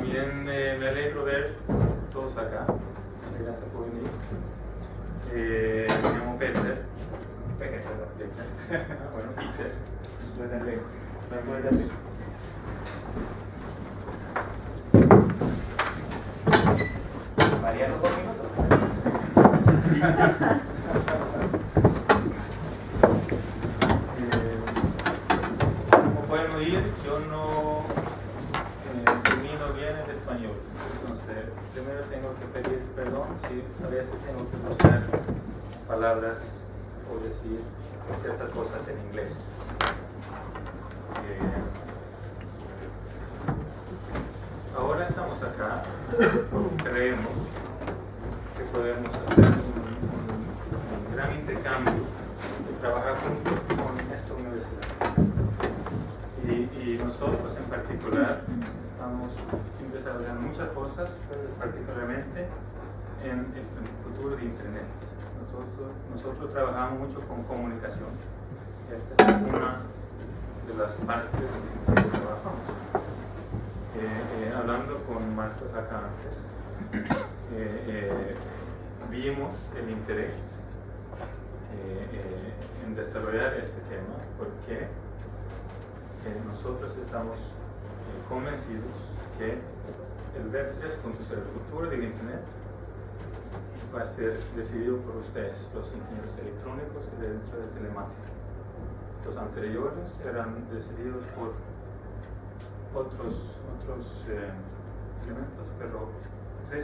También me alegro ver todos acá. Gracias por venir. Me llamo Peter. Bueno, Peter. Mariano, 2 minutos. Como pueden oír, yo no domino bien el español. Entonces, primero tengo que pedir perdón si a veces tengo que buscar palabras o decir ciertas cosas en inglés. Ahora estamos acá, creemos que podemos hacer un gran intercambio y trabajar juntos con esta universidad. Y nosotros en particular estamos desarrollando muchas cosas, pero particularmente en el futuro de Internet. Nosotros trabajamos mucho con comunicación. Esta es una de las partes en que trabajamos. Hablando con Marcos acá antes, vimos el interés en desarrollar este tema porque nosotros estamos convencidos que el Web 3.0, el futuro del Internet, va a ser decidido por ustedes, los ingenieros electrónicos y dentro de telemática. Los anteriores eran decididos por otros elementos, pero 3.0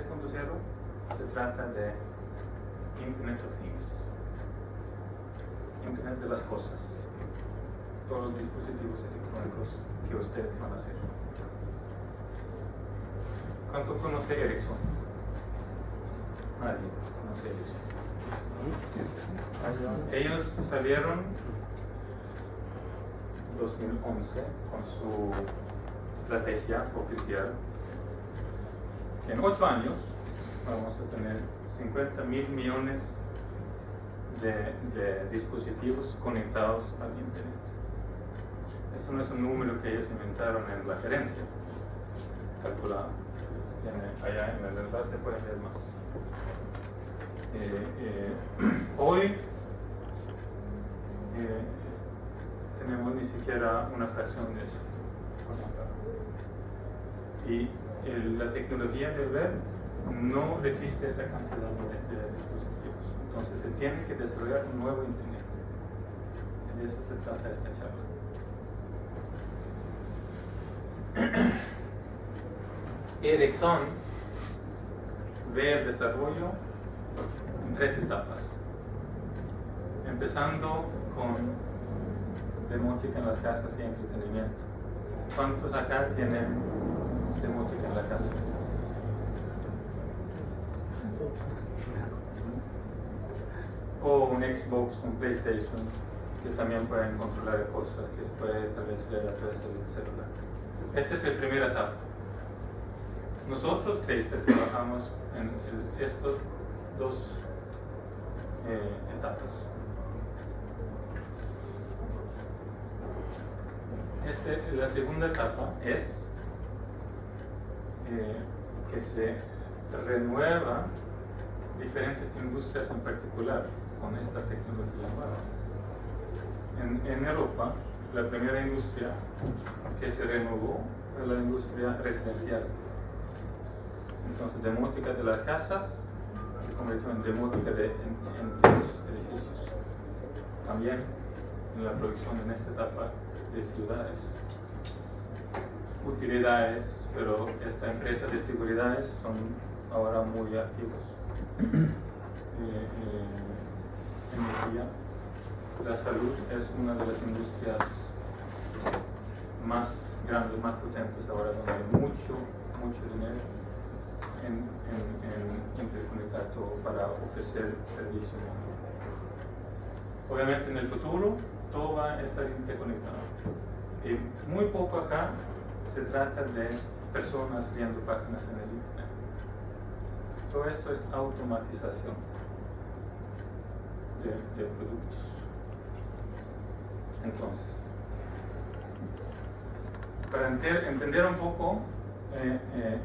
se trata de Internet of Things, Internet de las cosas, todos los dispositivos electrónicos que ustedes van a hacer. ¿Cuánto conoce Ericsson? Nadie conoce Ericsson. Ellos salieron en 2011 con su estrategia oficial que en 8 años vamos a tener 50.000 millones de dispositivos conectados al Internet. Eso no es un número que ellos inventaron en la gerencia calculado. Allá en el enlace pueden ver más. Hoy tenemos ni siquiera una fracción de eso. Y la tecnología del web no resiste esa cantidad de dispositivos. Entonces se tiene que desarrollar un nuevo Internet. De eso se trata esta charla. Ericsson ve el desarrollo en 3 etapas. Empezando con demótica en las casas y entretenimiento. ¿Cuántos acá tienen demótica en la casa? O un Xbox, un PlayStation, que también pueden controlar cosas, que se puede tal vez ver a través del celular. Esta es la primera etapa. Nosotros, Clayster, trabajamos en estas 2 etapas. La segunda etapa es que se renueva diferentes industrias en particular con esta tecnología nueva. En Europa, la primera industria que se renovó fue la industria residencial. Entonces, demótica de las casas se convirtió en demótica en los edificios. También en la producción en esta etapa de ciudades. Utilidades, pero esta empresa de seguridades son ahora muy activos. Energía. La salud es una de las industrias más grandes, más potentes ahora, donde hay mucho dinero en interconectar todo para ofrecer servicios. Obviamente en el futuro todo va a estar interconectado. Y muy poco acá se trata de personas viendo páginas en el Internet. Todo esto es automatización de productos. Entonces, para entender un poco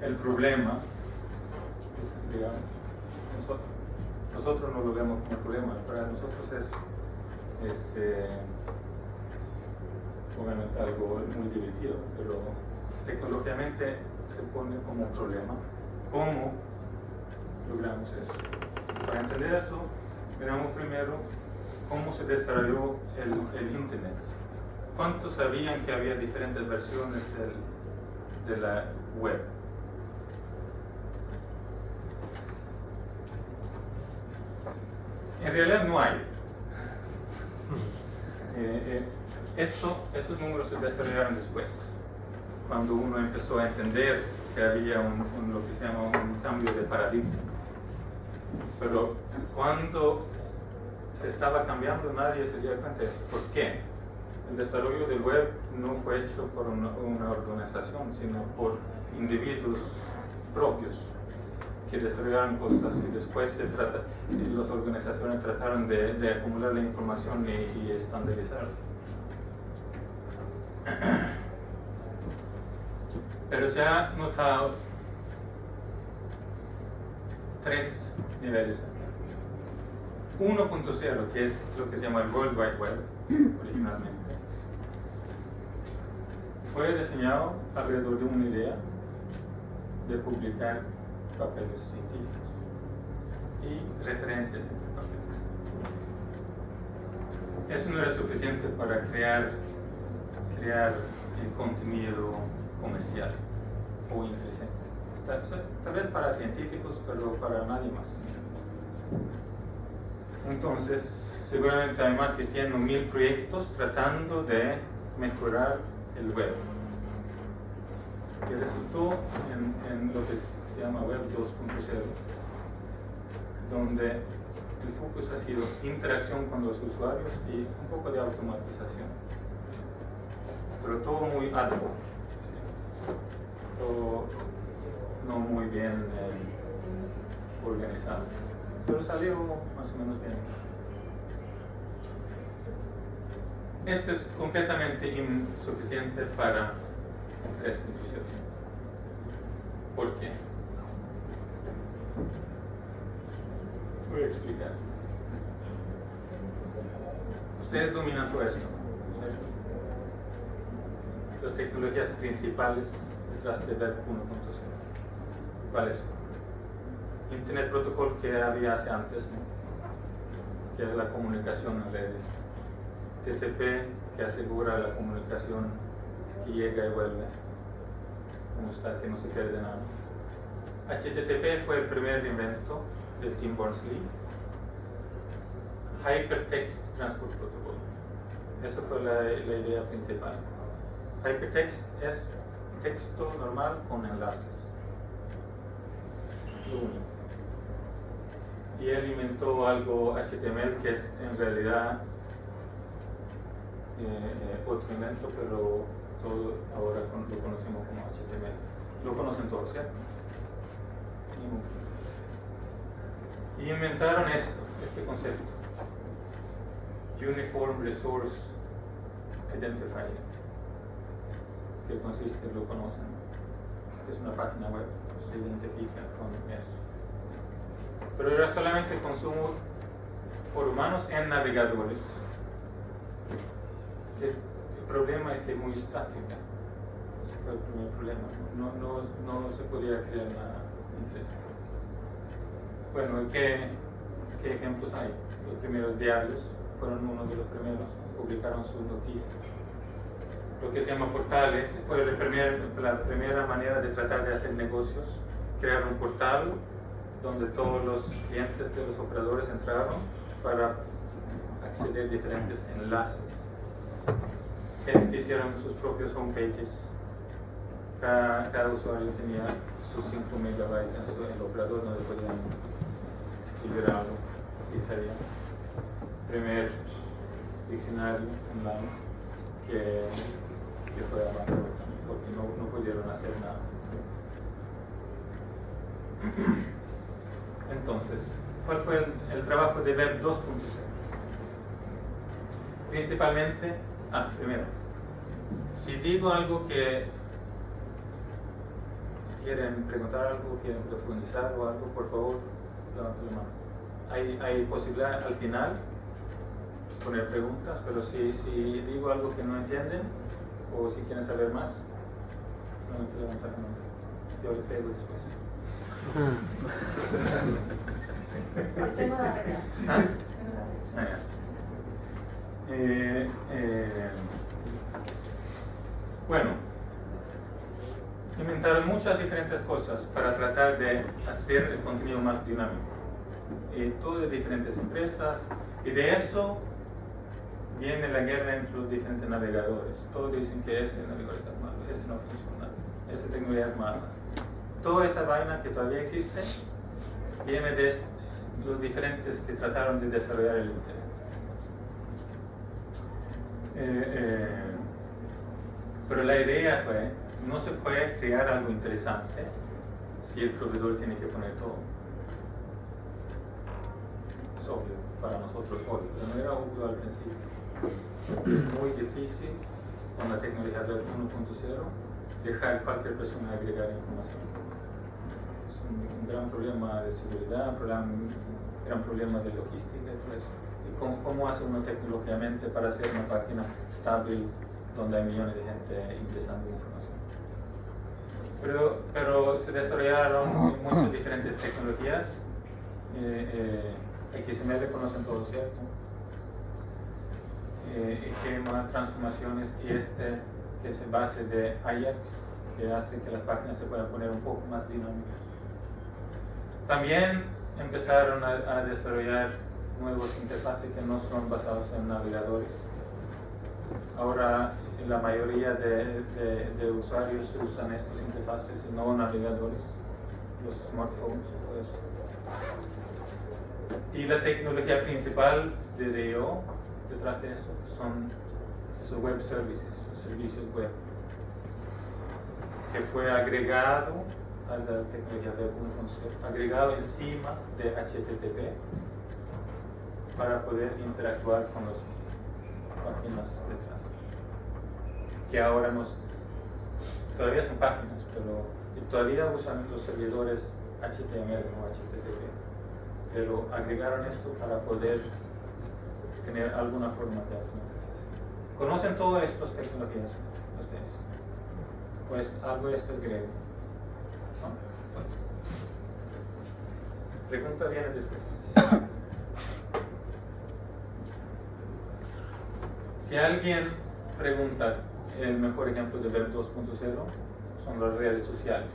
el problema, digamos, nosotros no lo vemos como problema, para nosotros es obviamente algo muy divertido, pero tecnológicamente se pone como un problema. ¿Cómo logramos eso? Para entender eso, veamos primero cómo se desarrolló el Internet. ¿Cuántos sabían que había diferentes versiones de la web? En realidad no hay. Esos números se desarrollaron después, cuando uno empezó a entender que había lo que se llama un cambio de paradigma. Pero cuando se estaba cambiando, nadie se dio cuenta de eso. ¿Por qué? El desarrollo del web no fue hecho por una organización, sino por individuos propios que desarrollaron cosas, y después las organizaciones trataron de acumular la información y estandarizarla. Pero se ha notado 3 niveles acá. 1.0, que es lo que se llama el World Wide Web originalmente, fue diseñado alrededor de una idea de publicar papeles científicos y referencias entre papeles. Eso no era suficiente para crear el contenido comercial o interesante. Tal vez para científicos, pero para nadie más. Entonces, seguramente hay más de 100 o 1000 proyectos tratando de mejorar el web, que resultó en lo que se llama Web 2.0, donde el focus ha sido interacción con los usuarios y un poco de automatización, pero todo muy ad hoc, ¿sí? Todo no muy bien organizado, pero salió más o menos bien. Esto es completamente insuficiente para 3.0. ¿Por qué? Voy a explicar. Ustedes dominan todo esto, ¿cierto? Las tecnologías principales detrás de Web 1.0. ¿Cuáles? Internet Protocol, que había hace antes, ¿no? Que es la comunicación en redes. TCP, que asegura la comunicación que llega y vuelve, como está, que no se pierde nada. HTTP fue el primer invento de Tim Berners-Lee. Hypertext Transport Protocol. Esa fue la idea principal. Hypertext es texto normal con enlaces. Lo único. Y él inventó algo HTML que es en realidad otro invento, pero todo ahora lo conocemos como HTML. Lo conocen todos, ¿cierto? Y inventaron este concepto, Uniform Resource Identifier, que consiste, lo conocen, es una página web, se identifica con eso. Pero era solamente consumo por humanos en navegadores. El problema es que es muy estática. Ese fue el primer problema. No se podía crear nada interesante. Bueno, ¿qué ejemplos hay? Los primeros diarios fueron uno de los primeros, publicaron sus noticias. Lo que se llama portales fue la primera manera de tratar de hacer negocios. Crear un portal donde todos los clientes de los operadores entraron para acceder a diferentes enlaces. Gente hicieron sus propios homepages. Cada usuario tenía sus 5 megabytes en el operador donde podían escribir algo, así sería. Primer diccionario online que fue abajo porque no pudieron hacer nada. Entonces, ¿cuál fue el trabajo de Web 2.0? Principalmente, primero, si digo algo que quieren preguntar algo, quieren profundizar o algo, por favor, levanten la mano. Hay posibilidad al final poner preguntas, pero si digo algo que no entienden o si quieren saber más, no me levantar la mano. Yo le pego después. Tengo la regla. ¿Ah? Tengo la regla. Bueno, inventaron muchas diferentes cosas para tratar de hacer el contenido más dinámico. Todo de diferentes empresas, y de eso viene la guerra entre los diferentes navegadores. Todos dicen que ese navegador está malo, ese no funciona, esa tecnología es mala. Toda esa vaina que todavía existe viene de los diferentes que trataron de desarrollar el Internet. Pero la idea fue, no se puede crear algo interesante si el proveedor tiene que poner todo. Es obvio para nosotros hoy, pero no era obvio al principio. Es muy difícil con la tecnología web 1.0 dejar cualquier persona agregar información. Es un gran problema de seguridad, gran problema de logística y todo eso. ¿Y cómo hace uno tecnológicamente para hacer una página estable donde hay millones de gente ingresando información? Pero se desarrollaron muchas diferentes tecnologías. XML conocen todos, ¿cierto? Esquema, transformaciones, y que es base de Ajax, que hace que las páginas se puedan poner un poco más dinámicas. También empezaron a desarrollar nuevos interfaces que no son basados en navegadores. Ahora la mayoría de usuarios usan estos interfaces y no navegadores, los smartphones y todo eso. Y la tecnología principal de DO detrás de eso son esos web services, servicios web, que fue agregado a la tecnología web 1.0, agregado encima de HTTP para poder interactuar con las páginas detrás, que ahora todavía son páginas, pero todavía usan los servidores HTML o HTTP, pero agregaron esto para poder tener alguna forma de automatización. ¿Conocen todas estas tecnologías ustedes? Pues algo de esto es griego. ¿No? Bueno. Pregunta viene después. Si alguien pregunta, el mejor ejemplo de Web 2.0 son las redes sociales.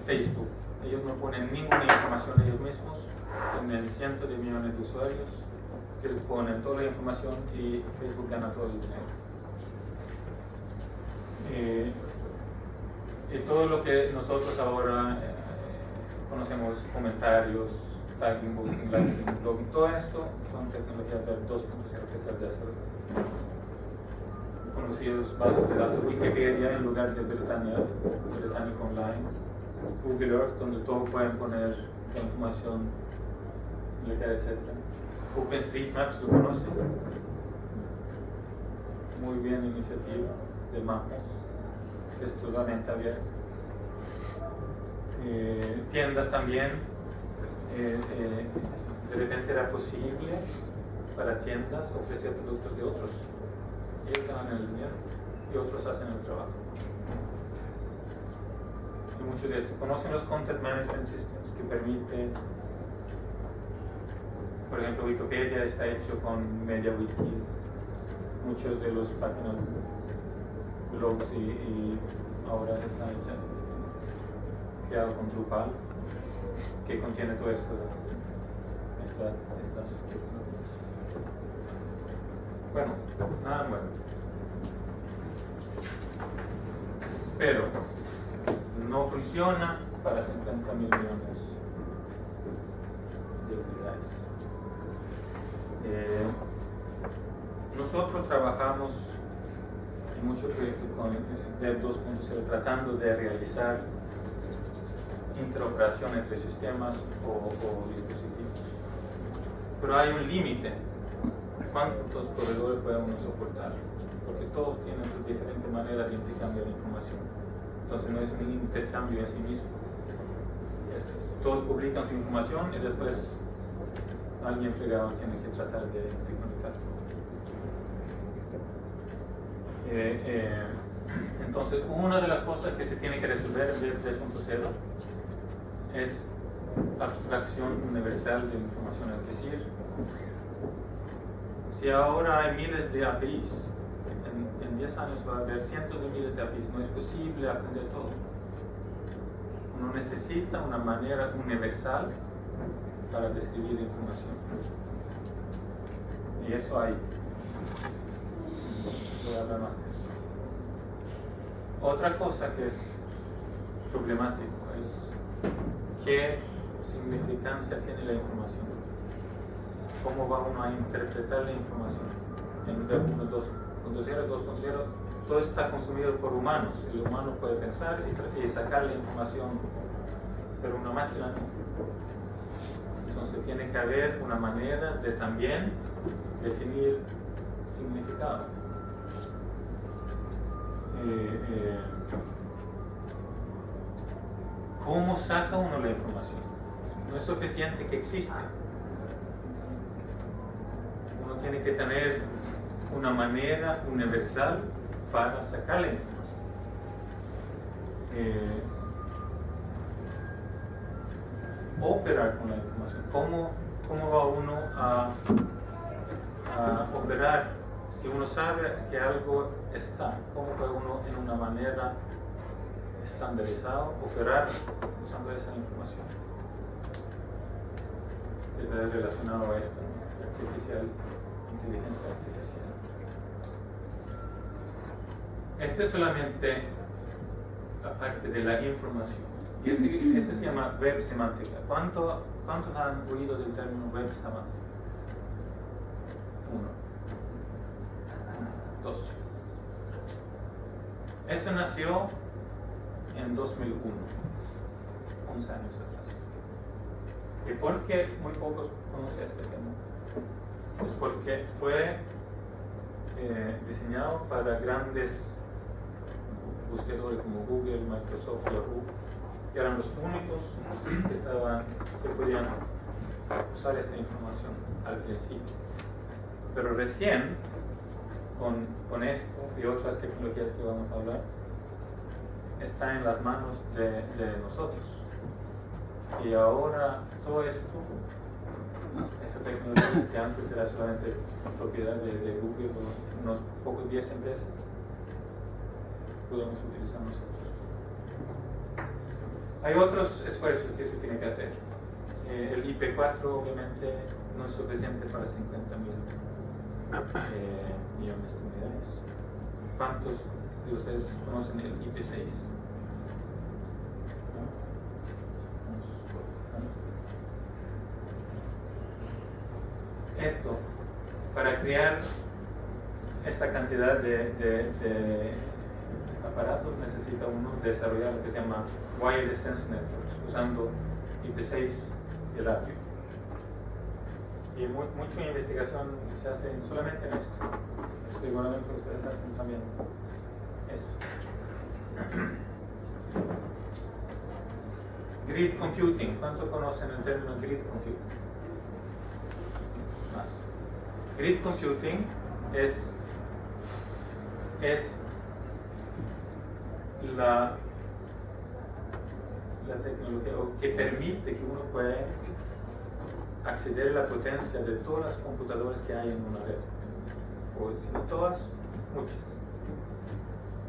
Facebook. Ellos no ponen ninguna información ellos mismos, tienen cientos de millones de usuarios que ponen toda la información y Facebook gana todo el dinero. Y todo lo que nosotros ahora conocemos, comentarios, tagging, booking, liking, blogging, todo esto son tecnologías Web 2.0 que se desarrollan. Conocidos bases de datos, Wikipedia en lugar de Britannic Online, Google Earth, donde todos pueden poner la información, etc. OpenStreetMaps, ¿lo conocen? Muy bien, iniciativa de mapas, es totalmente abierto. Tiendas también, de repente era posible para tiendas ofrecer productos de otros. Ellos ganan el dinero y otros hacen el trabajo. Y mucho de esto. ¿Conocen los Content Management Systems que permiten, por ejemplo, Wikipedia está hecho con MediaWiki, muchos de los páginas, blogs y ahora están creados con Drupal, que contiene todo esto, estas tecnologías. Bueno, nada nuevo. Pero no funciona para 50 mil millones de unidades. Nosotros trabajamos en muchos proyectos con Web 2.0 tratando de realizar interoperación entre sistemas o dispositivos. Pero hay un límite. ¿Cuántos proveedores puede uno soportar? Porque todos tienen sus diferentes maneras de intercambiar información. Entonces no es un intercambio en sí mismo. Todos publican su información y después alguien fregado tiene que tratar de comunicar. Entonces, una de las cosas que se tiene que resolver en Web 3.0 es abstracción universal de información. Es decir, si ahora hay miles de APIs, en 10 años va a haber cientos de miles de APIs, no es posible aprender todo. Uno necesita una manera universal para describir información. Y eso hay. Voy a hablar más de eso. Otra cosa que es problemático es qué significancia tiene la información. ¿Cómo va uno a interpretar la información? En Web 1.2.0, 2.0, todo está consumido por humanos. El humano puede pensar y sacar la información, pero una máquina no. Entonces tiene que haber una manera de también definir significado. ¿Cómo saca uno la información? No es suficiente que exista. Uno tiene que tener una manera universal para sacar la información. Operar con la información. ¿Cómo va uno a operar? Si uno sabe que algo está, ¿cómo puede uno en una manera estandarizada operar usando esa información? Es relacionado a esto, inteligencia artificial. Esta es solamente la parte de la información. Y este se llama web semántica. ¿Cuántos han oído del término web semántica? 1, 2. Eso nació en 2001, 11 años atrás. ¿Y por qué muy pocos conocen este tema? Pues porque fue diseñado para grandes buscadores como Google, Microsoft, Yahoo, que eran los únicos que podían usar esta información al principio. Pero recién, con esto y otras tecnologías que vamos a hablar, está en las manos de nosotros. Y ahora todo esto, esta tecnología que antes era solamente propiedad de Google o unos pocos 10 empresas, podemos utilizar nosotros. Hay otros esfuerzos que se tienen que hacer. El IP4 obviamente no es suficiente para 50.000 millones de unidades. ¿Cuántos de ustedes conocen el IP6? Esto, para crear esta cantidad de aparatos necesita uno desarrollar lo que se llama Wireless Sense Networks, usando IP6 y radio. Y mucha investigación se hace solamente en esto. Seguramente ustedes hacen también eso. Grid computing. ¿Cuánto conocen el término grid computing? Más. Grid computing es la tecnología que permite que uno pueda acceder a la potencia de todas las computadoras que hay en una red. O si no todas, muchas.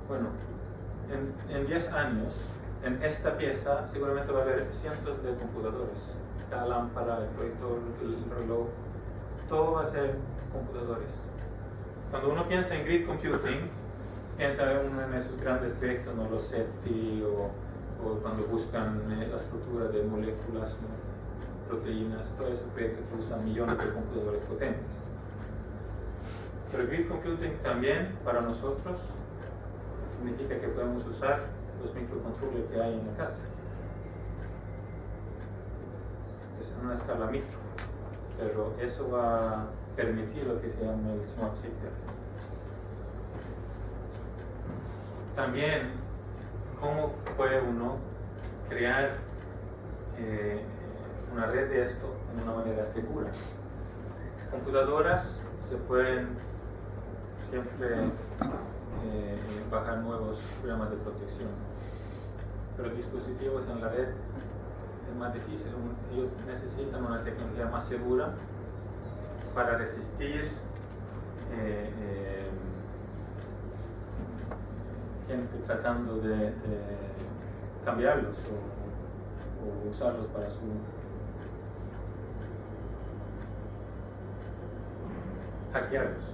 Bueno, en 10 años, en esta pieza seguramente va a haber cientos de computadores. La lámpara, el proyector, el reloj, todo va a ser computadores. Cuando uno piensa en grid computing, piensa en esos grandes proyectos, ¿no? Los SETI o cuando buscan la estructura de moléculas, ¿no? Proteínas, todo ese proyecto que usan millones de computadores potentes. Pero grid computing también para nosotros significa que podemos usar los microcontrollers que hay en la casa. Es en una escala micro, pero eso va a permitir lo que se llama el Smart City. También cómo puede uno crear una red de esto de una manera segura. Computadoras se pueden siempre bajar nuevos programas de protección, pero dispositivos en la red es más difícil. Ellos necesitan una tecnología más segura para resistir gente tratando de cambiarlos o usarlos para su hackearlos.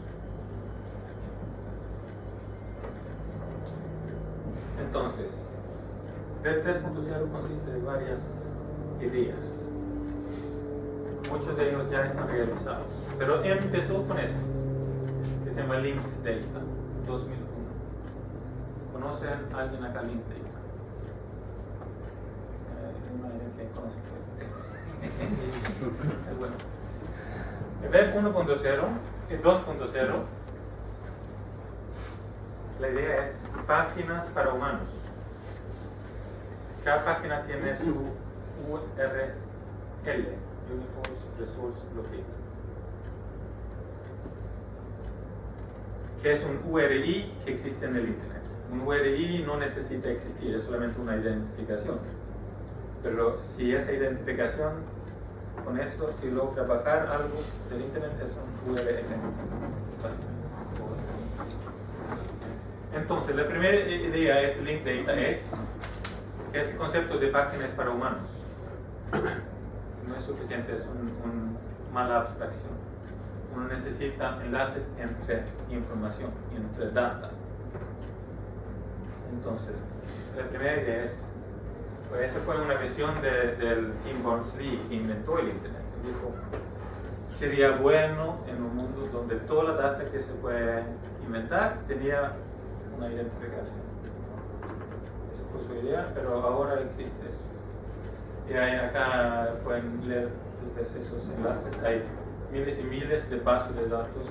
Entonces, Web 3.0 consiste de varias ideas. Muchos de ellos ya están realizados, pero empezó con esto, que se llama Linked Data 2001. ¿Conocen a alguien acá Linked Data? Una idea que conoce es bueno. Web 1.0 2.0, la idea es páginas para humanos. Cada página tiene su URL, Uniform Resource Locator, que es un URI que existe en el Internet. Un URI no necesita existir, es solamente una identificación. Pero si esa identificación, con eso, si logra bajar algo del Internet, es un URL. Entonces, la primera idea es Linked Data, es ese concepto de páginas para humanos. No es suficiente, es una mala abstracción. Uno necesita enlaces entre información, entre data. Entonces, la primera idea es, pues esa fue una visión del Tim Berners-Lee, que inventó el Internet. Dijo, sería bueno en un mundo donde toda la data que se puede inventar tenía una identificación. Esa fue su idea, pero ahora existe eso. Y acá pueden leer esos enlaces. Hay miles y miles de bases de datos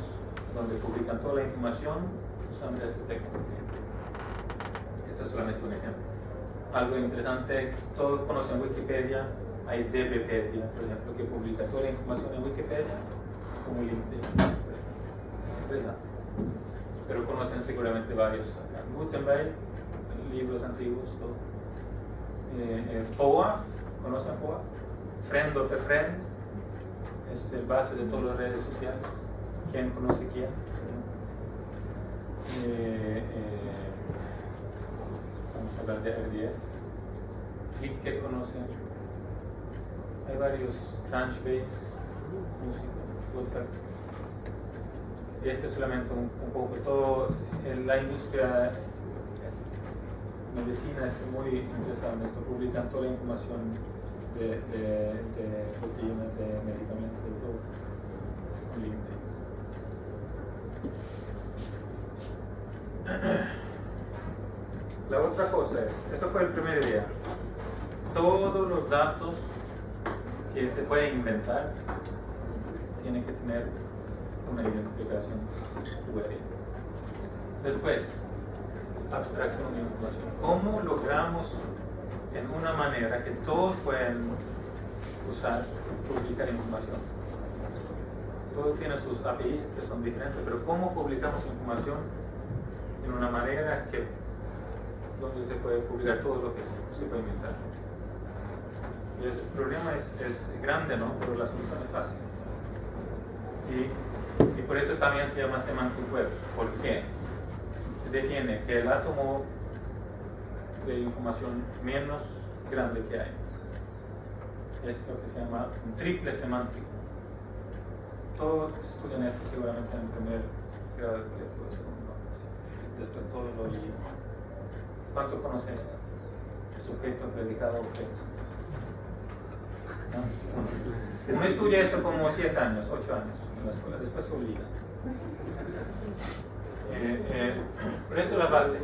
donde publican toda la información usando esta tecnología. Esto es solamente un ejemplo. Algo interesante, todos conocen Wikipedia, hay DBpedia, por ejemplo, que publica toda la información en Wikipedia como LinkedIn. Es interesante. Pero conocen seguramente varios acá. Gutenberg, libros antiguos, todo. FOA, ¿conocen FOA? Friend of a Friend, es el base de todas las redes sociales. ¿Quién conoce quién? Vamos a hablar de RDS. Flickr conocen. Hay varios, Crunchbase, música, podcast. Y este es solamente un poco, todo en la industria medicina es muy interesante. Esto publican toda la información de proteínas, de medicamentos, de todo en LinkedIn. La otra cosa es, esa fue el primer día, todos los datos que se pueden inventar tienen que tener una identificación URL. Después, abstracción de información. ¿Cómo logramos en una manera que todos pueden usar, publicar información? Todos tienen sus APIs que son diferentes, pero ¿cómo publicamos información en una manera donde se puede publicar todo lo que se puede inventar? Y el problema es grande, ¿no? Pero la solución es fácil. Y por eso también se llama Semantic Web. ¿Por qué? Se define que el átomo de información menos grande que hay es lo que se llama un triple semántico. Todos estudian esto seguramente en el primer grado de colegio o segundo. Después todo lo leí. ¿Cuánto conoce esto? Sujeto, predicado, objeto. ¿No? Uno estudia eso como 7 años, 8 años en la escuela, después se olvida. Por eso la base,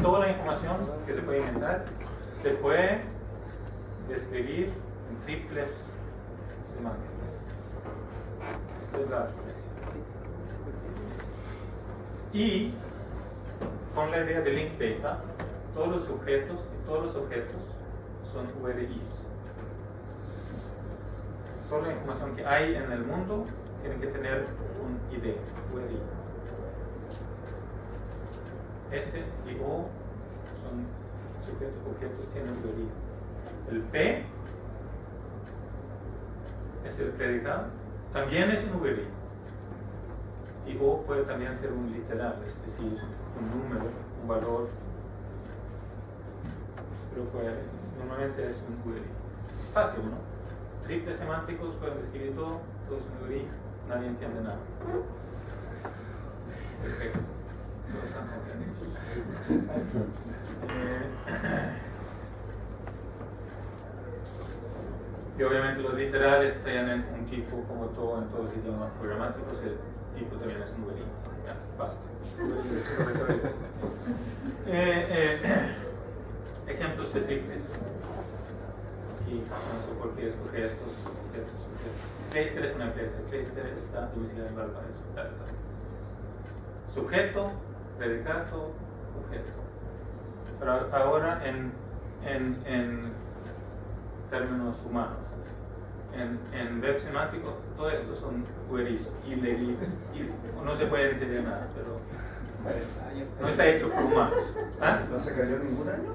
toda la información que se puede inventar se puede describir en triples semánticas. Esto es la abstracción. Y con la idea de Linked Data, todos los sujetos y todos los objetos son URIs. Toda la información que hay en el mundo tiene que tener un ID, URI. S y O son sujetos, objetos tienen URI. El P es el predicado, también es un URI. Y O puede también ser un literal, es decir, un número, un valor. Pero normalmente es un URI. Fácil, ¿no? Triples semánticos pueden describir todo es un URI, nadie entiende nada. Perfecto. Todos están contentos. Y obviamente los literales tienen un tipo, como todo en todos los idiomas programáticos, el tipo también es un URI. Ya, basta. Ejemplos de triples. Y no sé por qué escogí estos objetos. Clayster es una empresa. Clayster está domiciliada en Valparaíso. Sujeto, predicado, objeto. Pero ahora en términos humanos. En web semántico, todo esto son queries y no se puede entender nada, pero no está hecho por humanos. ¿Ah? ¿No se cayó ningún año?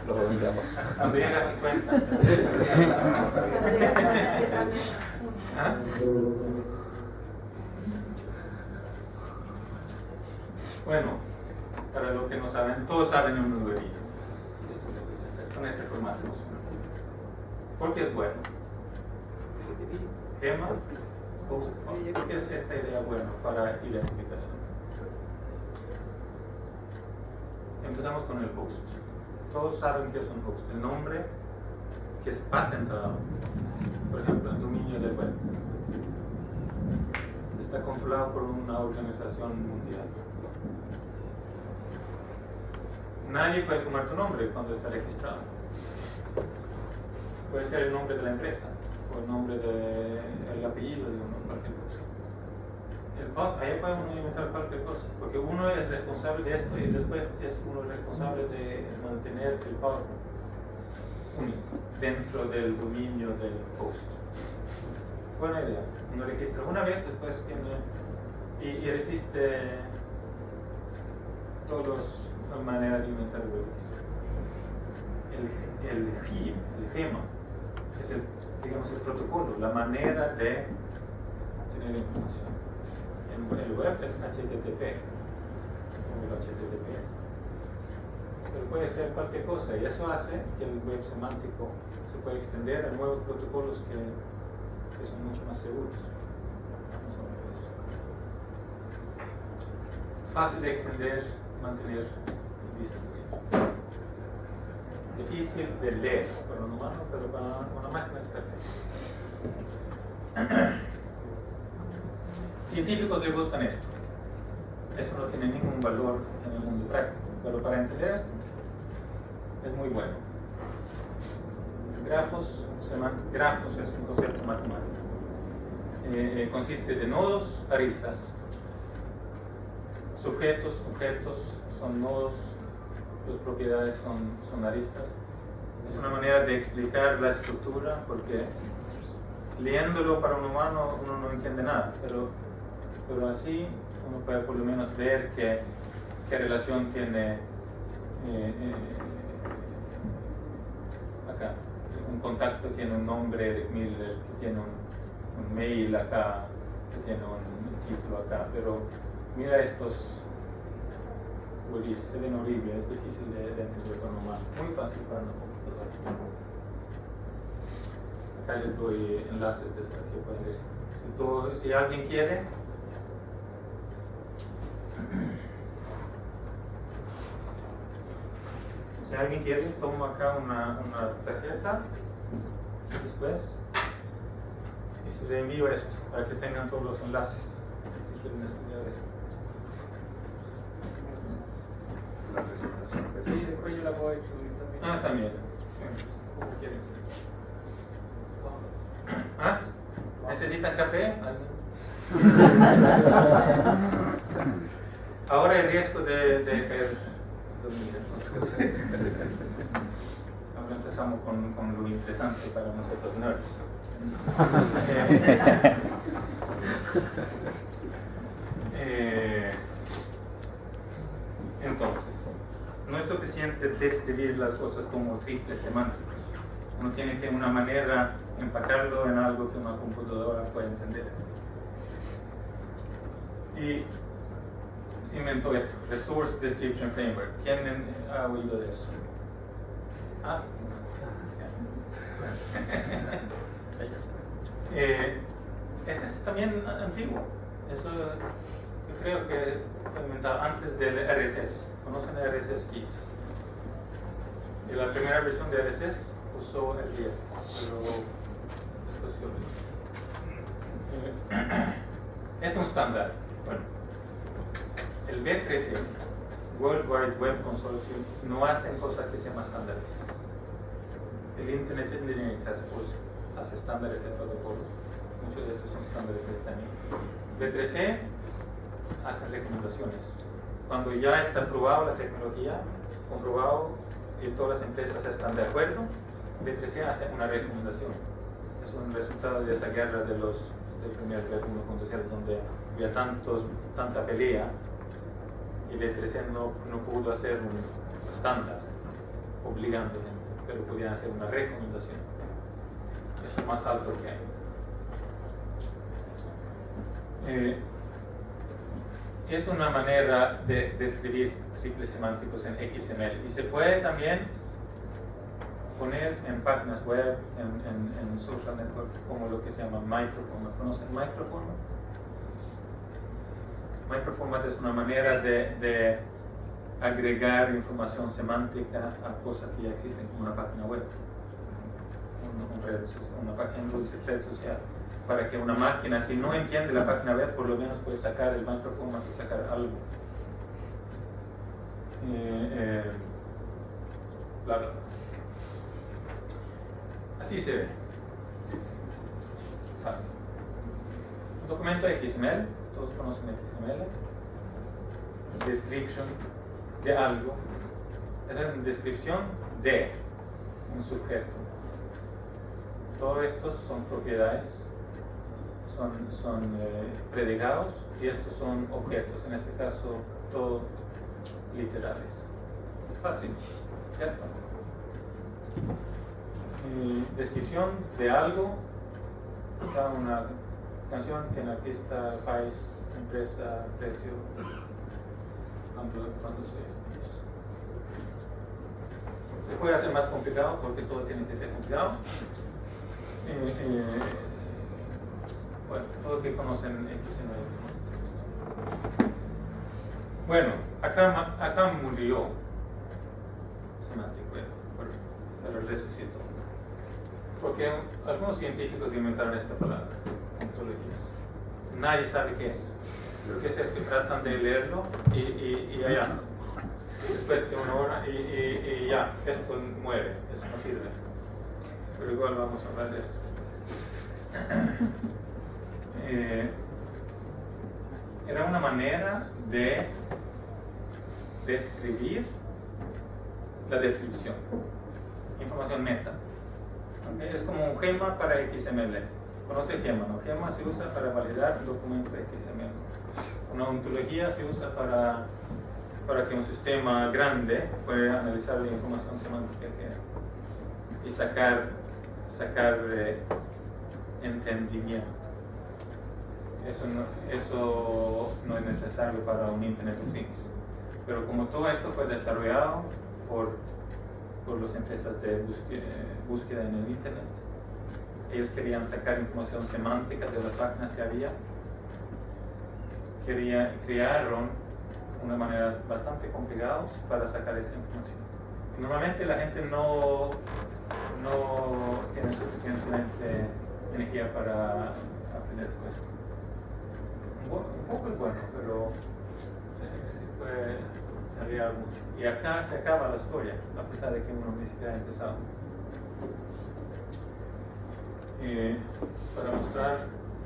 Lo olvidamos. Cuando llega a 50. ¿Ah? Bueno, para los que no saben, todos saben un numerito. Con este formato. Porque es bueno. Gema. ¿Por qué es esta idea buena para identificación? Empezamos con el host. Todos saben qué es un host. El nombre que es patentado. Por ejemplo, el dominio del web. Está controlado por una organización mundial. Nadie puede tomar tu nombre cuando está registrado. Puede ser el nombre de la empresa o el nombre del apellido de uno, cualquier cosa. Ahí podemos inventar cualquier cosa, porque uno es responsable de esto y después es uno responsable de mantener el pago único dentro del dominio del host. Buena idea. Uno registra una vez, después tiene y resiste todas las maneras de inventar webs. El gema es el protocolo, la manera de tener información. El web es HTTP, como el HTTPS. Pero puede ser cualquier cosa y eso hace que el web semántico se pueda extender a nuevos protocolos que son mucho más seguros. Es fácil de extender, mantener y distribuir. Difícil de leer para un humano, pero para una máquina es perfecto. Científicos les gustan esto. Eso no tiene ningún valor en el mundo práctico, pero para entender esto es muy bueno. Grafos es un concepto matemático. Consiste de nodos, aristas. Sujetos, objetos son nodos, sus propiedades son aristas. Es una manera de explicar la estructura porque leyéndolo para un humano uno no entiende nada, pero así uno puede por lo menos ver qué relación tiene acá. Un contacto tiene un nombre, Eric Miller, que tiene un mail acá, que tiene un título acá, pero mira estos se ven horribles, es difícil de entender con un humano, muy fácil para una computadora. Acá les doy enlaces desde aquí pueden ver. Si alguien quiere, tomo acá una tarjeta después y se le envío esto para que tengan todos los enlaces si quieren estudiar esto. La presentación. Sí, después yo la puedo incluir también. Ah, también. ¿Cómo quieren? ¿Ah? ¿Necesitan café? Ahora hay riesgo de caer. Ahora empezamos con lo interesante para nosotros nerds. Entonces, no es suficiente describir las cosas como triples semánticos. Uno tiene que una manera empacarlo en algo que una computadora puede entender. Y se inventó esto, Resource Description Framework. ¿Quién ha oído de eso? Ah. Ese es también antiguo. Eso yo creo que fue inventado antes del RSS. ¿Conocen el RSS Feeds? Y la primera versión de RSS usó el RIA, pero después se olvidó. Es un estándar. Bueno, el W3C, World Wide Web Consortium, no hacen cosas que sean estándares. El Internet Engineering Task Force hace estándares de protocolos. Muchos de estos son estándares de también. W3C hacen recomendaciones. Cuando ya está aprobada la tecnología, comprobado y todas las empresas están de acuerdo, W3C hace una recomendación. Es un resultado de esa guerra del primer web 1.0, donde había tanta pelea y W3C no pudo hacer un estándar obligando, pero podían hacer una recomendación. Es lo más alto que hay. Es una manera de escribir triples semánticos en XML y se puede también poner en páginas web, en social network, como lo que se llama microformat. ¿Conocen microformat? Microformat es una manera de agregar información semántica a cosas que ya existen, como una página web, una página en red social, para que una máquina, si no entiende la página web, por lo menos puede sacar el microformat y sacar algo. Bla, bla. Así se ve. Fácil. Un documento XML, todos conocen XML. Description de algo. Es una descripción de un sujeto. Todos estos son propiedades, son predicados, y estos son objetos, en este caso todos literales. Fácil, ¿cierto? Descripción de algo, cada una canción, tiene artista, país, empresa, precio, cuando se puede hacer más complicado porque todo tiene que ser complicado. Bueno, todos que conocen XML. Bueno, acá murió Semantic Web, pero resucitó. Porque algunos científicos inventaron esta palabra, ontologías. Nadie sabe qué es. Lo que es que tratan de leerlo y allá. Después de una hora y ya, esto muere, eso no sirve. Pero igual vamos a hablar de esto. Era una manera de describir la descripción. Información meta. ¿Okay? Es como un gema para XML. ¿Conoce gema? ¿No? Gema se usa para validar documentos XML. Una ontología se usa para que un sistema grande pueda analizar la información semántica y sacar entendimiento. Eso no es necesario para un Internet of Things. Pero como todo esto fue desarrollado por las empresas de búsqueda en el Internet, ellos querían sacar información semántica de las páginas que había, crearon unas maneras bastante complicadas para sacar esa información. Y normalmente la gente no tiene suficiente energía para aprender todo esto. Un poco es bueno, pero se puede aliar mucho. Y acá se acaba la historia, a pesar de que uno ni siquiera ha empezado. Para mostrar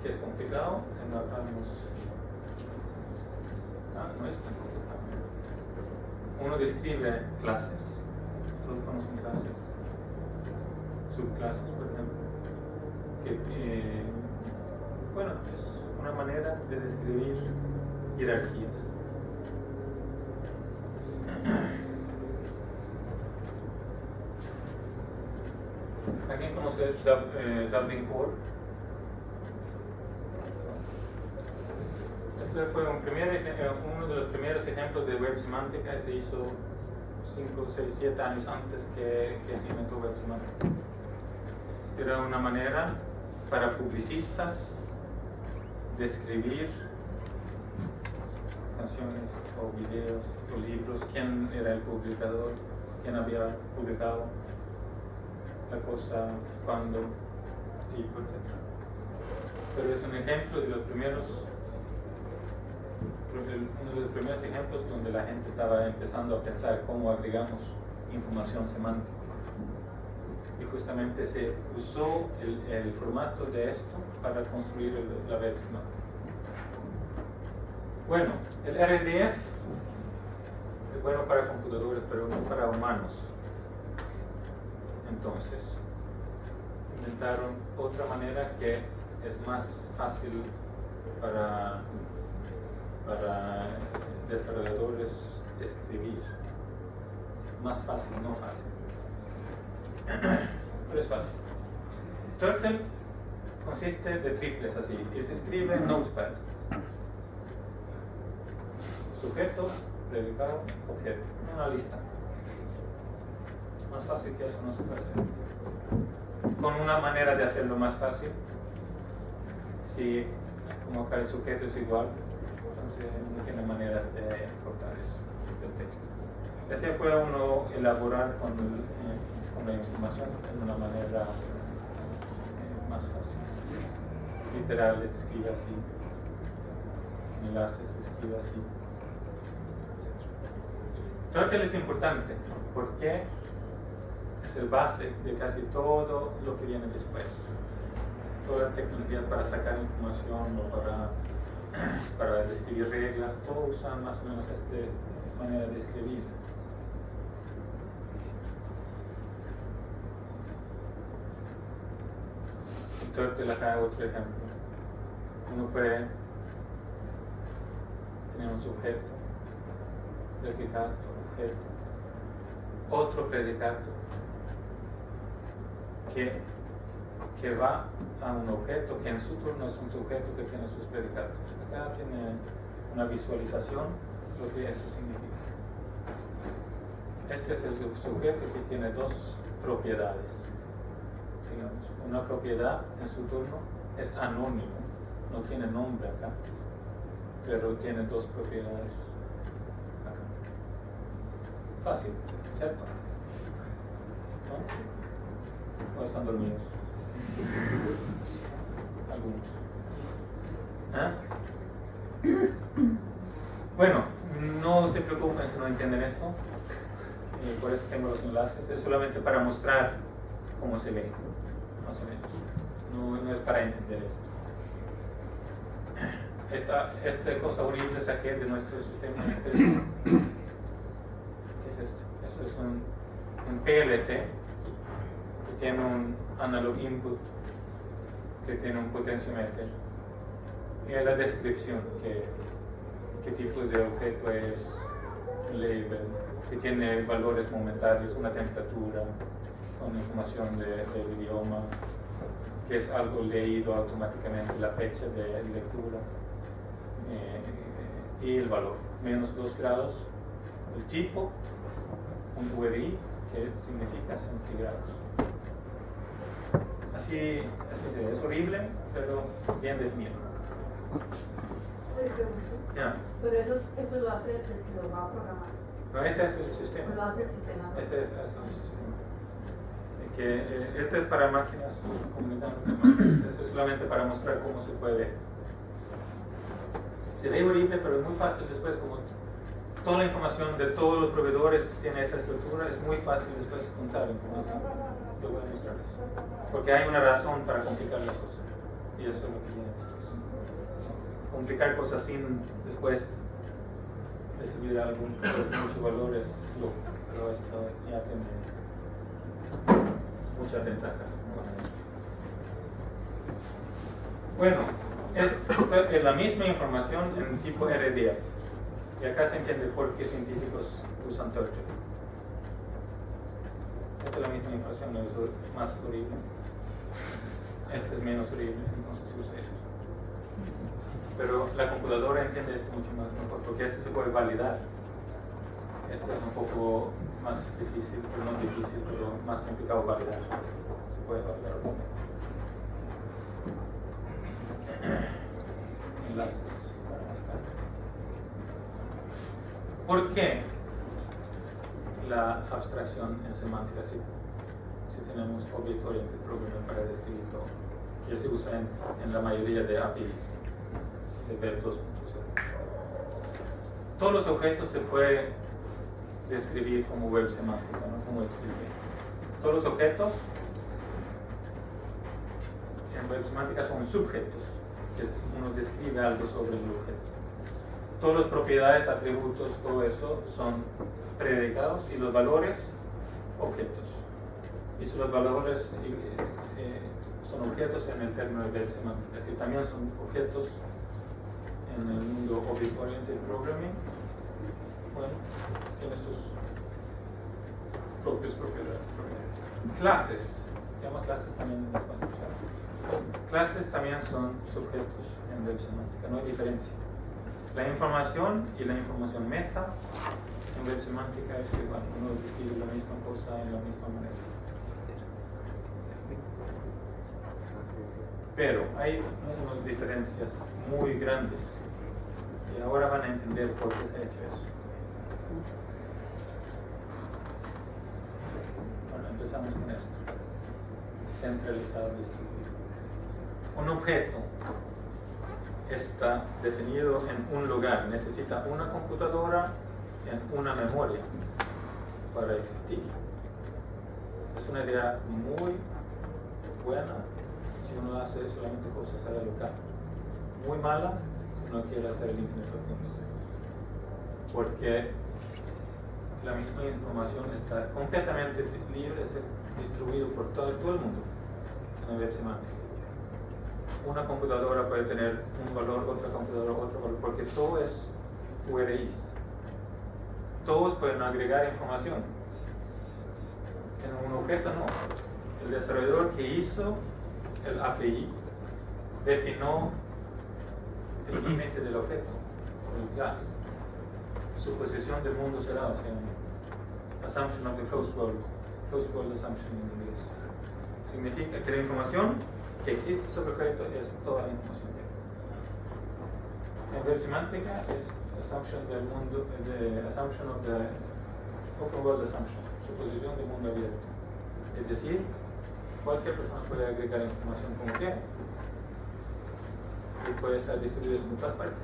que es complicado, tengo acá unos... no es tan complicado. uno describe clases, todos conocen clases, subclases, por ejemplo, que bueno, es una manera de describir jerarquías. ¿Alguien conoce Dublin Core? Este fue uno de los primeros ejemplos de web semántica. Se hizo 5, 6, 7 años antes que se inventó web semántica. Era una manera para publicistas de escribir canciones o videos o libros, quién era el publicador, quién había publicado la cosa, cuándo, tipo, etc. Pero es un ejemplo de los primeros, uno de los primeros ejemplos donde la gente estaba empezando a pensar cómo agregamos información semántica. Y justamente se usó el formato de esto para construir la web semántica. Bueno, el RDF es bueno para computadores, pero no para humanos. Entonces, inventaron otra manera que es más fácil para desarrolladores escribir. Más fácil, no fácil. Pero es fácil. Turtle consiste de triples así, y se escribe en Notepad. Sujeto, predicado, objeto. Una lista. Más fácil que eso no se puede hacer. Con una manera de hacerlo más fácil, si como acá el sujeto es igual, entonces no tiene maneras de cortar eso del texto. Así puede uno elaborar con la información de una manera más fácil. Literales se escribe así, enlaces se escribe así, etc. Turtle es importante porque es el base de casi todo lo que viene después. Toda la tecnología para sacar información o para describir reglas, todos usan más o menos esta manera de escribir. Turtle acá otro ejemplo. Uno puede tener un sujeto, predicato, objeto, otro predicato que va a un objeto que en su turno es un sujeto que tiene sus predicatos. Acá tiene una visualización de lo que eso significa. Este es el sujeto que tiene dos propiedades. Digamos, una propiedad en su turno es anónimo, no tiene nombre acá, pero tiene dos propiedades acá. Fácil, ¿cierto? ¿No? ¿O están dormidos? Algunos. Bueno, no se preocupen si no entienden esto, por eso tengo los enlaces, es solamente para mostrar cómo se ve, más o menos, no es para entender esto. Esta cosa horrible saqué de nuestro sistema. ¿Qué es esto? Eso es un PLC que tiene un analog input, que tiene un potenciómetro y la descripción, qué tipo de objeto es, label, que tiene valores momentáneos, una temperatura, con información del idioma, que es algo leído automáticamente, la fecha de lectura y el valor, menos 2 grados, el tipo, un URI, que significa centígrados. Así es horrible, pero bien definido. Yeah. Pero eso lo hace el que lo va a programar. No, ese es el sistema. Lo hace el sistema. Ese es el sistema. Este es para máquinas comunicando con máquinas. Eso es solamente para mostrar cómo se puede. Se ve horrible, pero es muy fácil después, como toda la información de todos los proveedores tiene esa estructura, es muy fácil después juntar información. Yo voy a mostrar eso. Porque hay una razón para complicar las cosas. Y eso es lo que viene después. Complicar cosas sin después recibir algún muchos valores loco, pero esto ya tiene muchas ventajas. Bueno, es la misma información en tipo RDF. Y acá se entiende por qué científicos usan Turtle. Esta es la misma información, es más horrible. Esta es menos horrible, entonces se usa esto. Pero la computadora entiende esto mucho más mejor, porque esto se puede validar. Esto es un poco más difícil, pero no difícil, pero más complicado validar. Se puede validar también. Enlaces para más tarde. ¿Por qué la abstracción en semántica si tenemos Object Oriented Programming para describir todo? Que se usa en la mayoría de APIs de Web 2.0. Todos los objetos se pueden describir como web semántica, ¿no? Como expliqué. Todos los objetos en web semántica son sujetos, que uno describe algo sobre el objeto. Todas las propiedades, atributos, todo eso son predicados y los valores, objetos. Y si los valores son objetos en el término de web semántica, y también son objetos en el mundo Object Oriented Programming, bueno, tiene sus propias propiedades. Clases, se llama clases también en español. Clases también son sujetos en web semántica, no hay diferencia. La información y la información meta en web semántica es igual, uno describe la misma cosa en la misma manera. Pero hay unas diferencias muy grandes y ahora van a entender por qué se ha hecho eso. Bueno, empezamos con esto. Centralizado, distribuido. Un objeto está definido en un lugar, necesita una computadora en una memoria para existir. Es una idea muy buena si uno hace solamente cosas a la local. Muy mala si uno quiere hacer el Internet of Things. Porque la misma información está completamente libre de ser distribuido por todo el mundo en la web semántica. Una computadora puede tener un valor, otra computadora otro valor, porque todo es URIs. Todos pueden agregar información. En un objeto no. El desarrollador que hizo el API definió el límite del objeto, el class. Su posición del mundo cerrado se llama Assumption of the Closed World Assumption en inglés. Significa que la información que existe sobre el objeto es toda la información. En web semántica es assumption del mundo, assumption of the open world assumption, suposición del mundo abierto. Es decir, cualquier persona puede agregar información como quiera y puede estar distribuido en todas partes.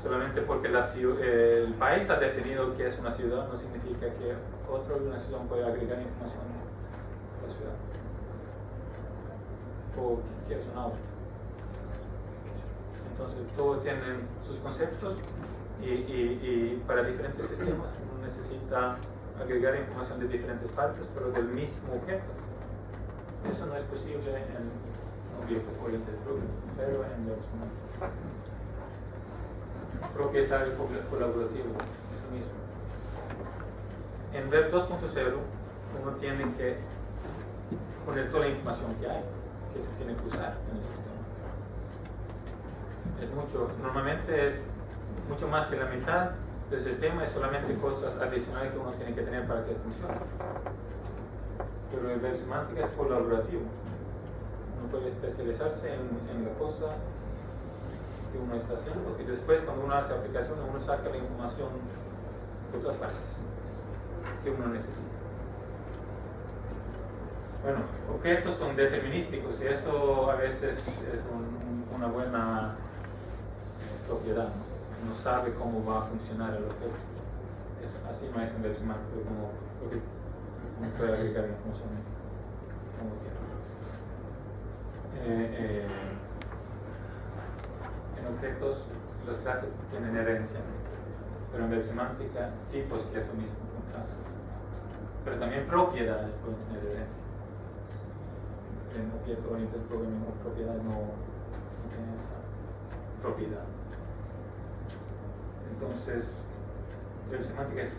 Solamente porque el país ha definido que es una ciudad no significa que otra organización pueda agregar información a la ciudad. O que es un auto. Entonces, todos tienen sus conceptos y para diferentes sistemas uno necesita agregar información de diferentes partes, pero del mismo objeto. Eso no es posible en Object Oriented Programming, pero en web semántica. Propietario colaborativo, es lo mismo. En Web 2.0 uno tiene que poner toda la información que hay, que se tiene que usar en el sistema. Es mucho, normalmente es mucho más que la mitad del sistema, es solamente cosas adicionales que uno tiene que tener para que funcione. Pero el web semántica es colaborativo. Uno puede especializarse en la cosa que uno está haciendo y después cuando uno hace aplicación uno saca la información de otras partes que uno necesita. Bueno, objetos son determinísticos y eso a veces es una buena propiedad, ¿no? Uno sabe cómo va a funcionar el objeto. Así no es en web semántico como porque uno puede agregar información como quiera. En objetos las clases tienen herencia, pero en web semántica tipos, que es lo mismo que un clase. Pero también propiedades pueden tener herencia. En objeto oriented programming, propiedad no tiene esa propiedad. Entonces, web semántica es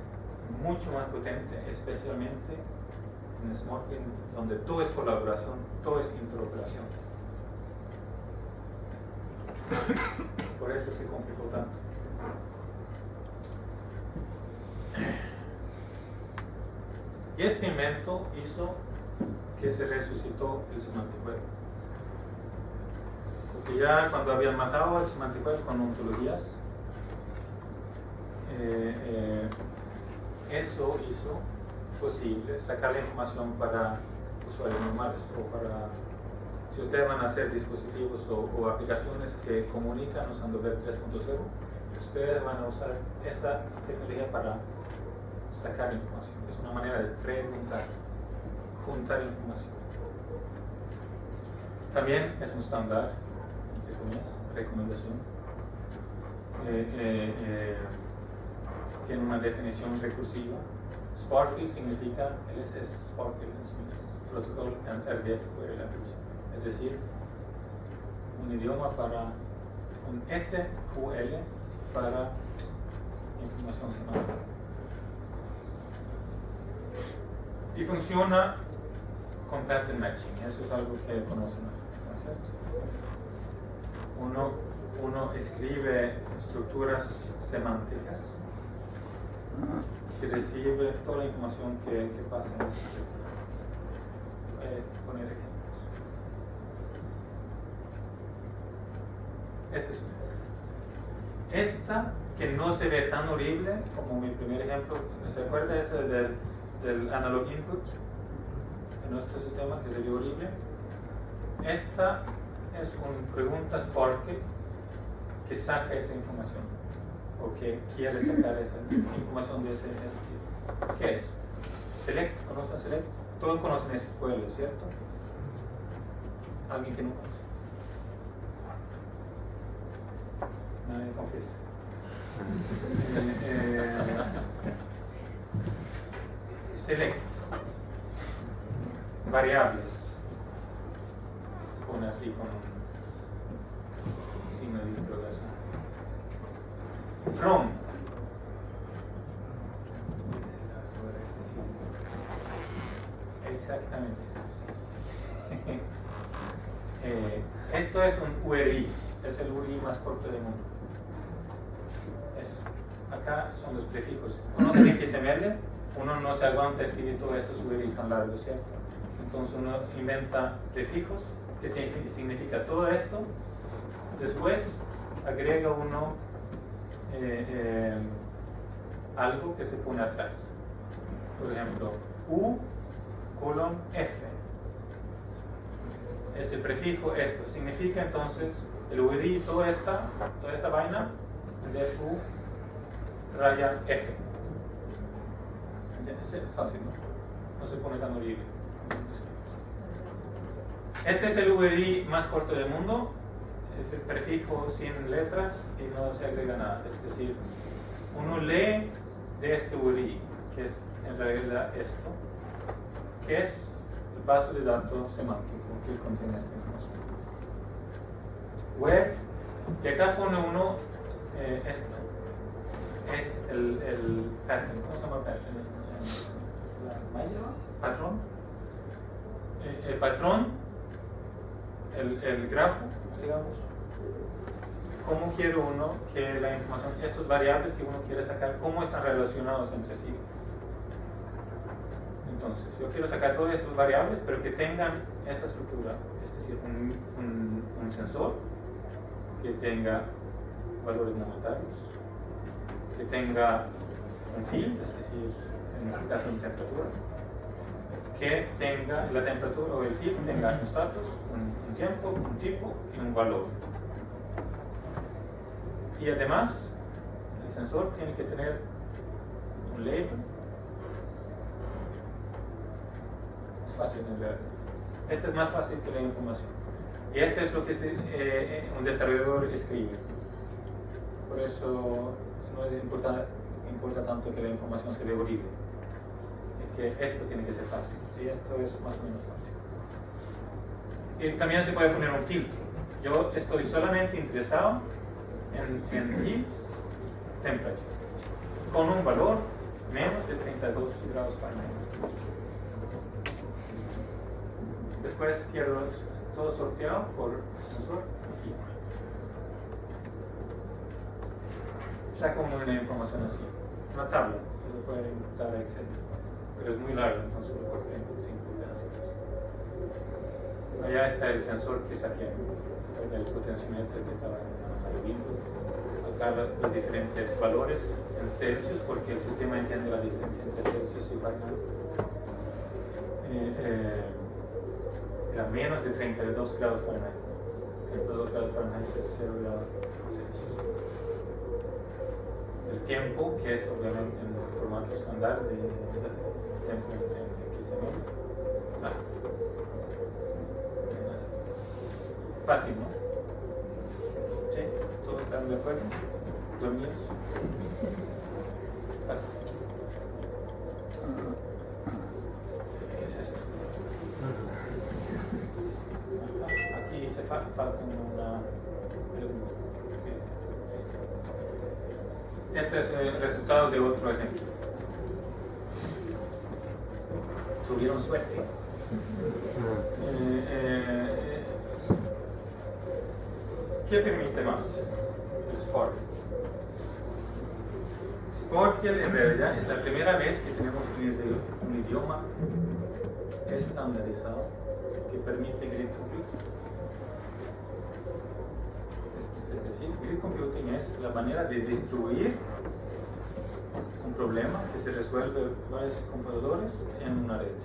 mucho más potente, especialmente en Smart Link, donde todo es colaboración, todo es interoperación. Por eso se complicó tanto. Y este invento hizo que se resucitó el Semantic Web. Porque ya cuando habían matado el Semantic Web con ontologías, eso hizo posible sacar la información para usuarios normales o para, si ustedes van a hacer dispositivos o aplicaciones que comunican usando Web 3.0, ustedes van a usar esa tecnología para sacar información. Es una manera de preguntar, juntar información. También es un estándar, entre comillas, recomendación. Tiene una definición recursiva. Sparkle significa LSS, Sparkle Protocol and RDF Query Language, es decir, un idioma para un SQL para información semántica. Y funciona con pattern matching, eso es algo que conocen, ¿no es cierto? Uno escribe estructuras semánticas y recibe toda la información que pasa en ese script. Voy a poner ejemplos. Este es un ejemplo. Esta, que no se ve tan horrible como mi primer ejemplo, ¿se acuerda ese del analog input en nuestro sistema que se ve horrible? Esta es una pregunta Sparkle que saca esa información o que quiere sacar esa información de ese tipo. ¿Qué es? Select, ¿conocen Select? Todos conocen SQL, ¿cierto? ¿Alguien que no conoce? Nadie confiesa. Select, variables, se pone así con un signo de interrogación. From, exactamente. Esto es un URI, es el URI más corto del mundo. Acá son los prefijos. ¿Conocen XML? Uno no se aguanta escribir todos estos URIs tan largos, ¿cierto? Entonces uno inventa prefijos que significa todo esto. Después agrega uno algo que se pone atrás. Por ejemplo, U:F. Ese prefijo, esto, significa entonces el URI, toda esta vaina de U'(F). Es fácil, ¿no? No se pone tan horrible. Este es el URI más corto del mundo, es el prefijo sin letras y no se agrega nada. Es decir, uno lee de este URI, que es en realidad esto, que es el base de datos semántico que contiene esta información. Where, y acá pone uno esto, es el pattern. ¿Cómo se llama pattern? Patrón. El patrón, el grafo, digamos. ¿Cómo quiere uno que la información, estos variables que uno quiere sacar, cómo están relacionados entre sí? Entonces, yo quiero sacar todas esas variables, pero que tengan esta estructura, es decir, un sensor que tenga valores monetarios, que tenga un field, es decir, en este caso una temperatura, que tenga la temperatura o el field tenga un status, un tiempo, un tipo y un valor. Y además, el sensor tiene que tener un label. Es fácil de ver. Este es más fácil que la información. Y este es lo que un desarrollador escribe. Por eso no importa tanto que la información se vea horrible. Es que esto tiene que ser fácil. Y esto es más o menos fácil. Y también se puede poner un filtro. Yo estoy solamente interesado en heat temperature, con un valor menos de 32 grados Fahrenheit. Después quiero todo sorteado por sensor y filtro. Saca uno una información así, una tabla que se puede importar a Excel, pero es muy largo, entonces lo corté en 5 pedazos. Allá está el sensor que saqué, el potenciómetro que estaba viendo. Acá los diferentes valores en Celsius, porque el sistema entiende la diferencia entre Celsius y Fahrenheit. Era menos de 32 grados Fahrenheit. 32 grados Fahrenheit es 0 grados Celsius. El tiempo, que es obviamente en el formato estándar de tiempo en XML. Fácil, ¿no? ¿Sí? ¿Todos están de acuerdo? ¿Dormidos? Fácil. ¿Qué es esto? Aquí se falta una pregunta. Este es el resultado de otro ejemplo. Tuvieron suerte. ¿Qué permite más? El Sparkle. Sparkle en realidad es la primera vez que tenemos un idioma estandarizado que permite grid computing. Es decir, grid computing es la manera de distribuir un problema que se resuelve varios computadores en una red.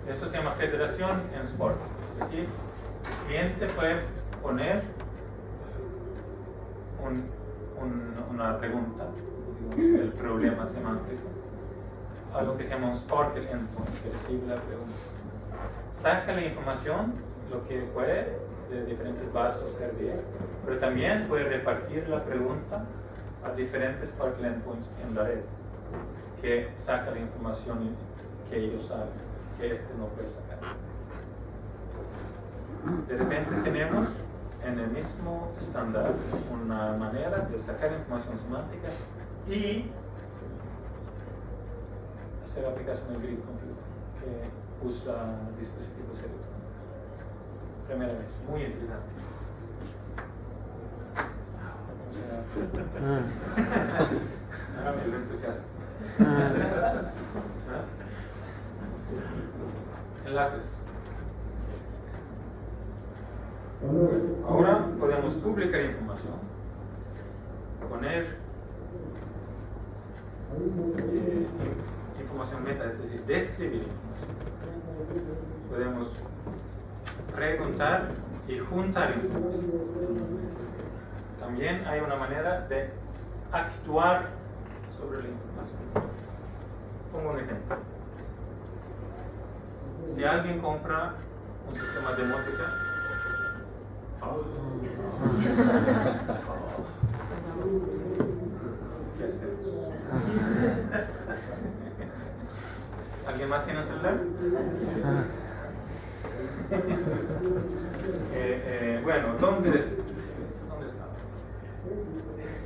Eso se llama federación en Sparkle. Es decir, el cliente puede poner una pregunta, el problema semántico, a lo que se llama un Sparkle endpoint, que recibe la pregunta. Saca la información, lo que puede, de diferentes vasos cardíacos, pero también puede repartir la pregunta a diferentes Sparkle endpoints en la red, que saca la información que ellos saben, que este no puede sacar. De repente tenemos en el mismo estándar una manera de sacar información semántica y hacer aplicación de grid computing que usa dispositivos electrónicos. Primera vez, muy interesante. Ahora me entusiasmo. Enlaces. Ahora podemos publicar información, poner información meta, es decir, describir información. Podemos preguntar y juntar información. También hay una manera de actuar sobre la información. Pongo un ejemplo. Si alguien compra un sistema de música, ¿qué hacemos? ¿Alguien más tiene celular? Bueno, ¿dónde estaba?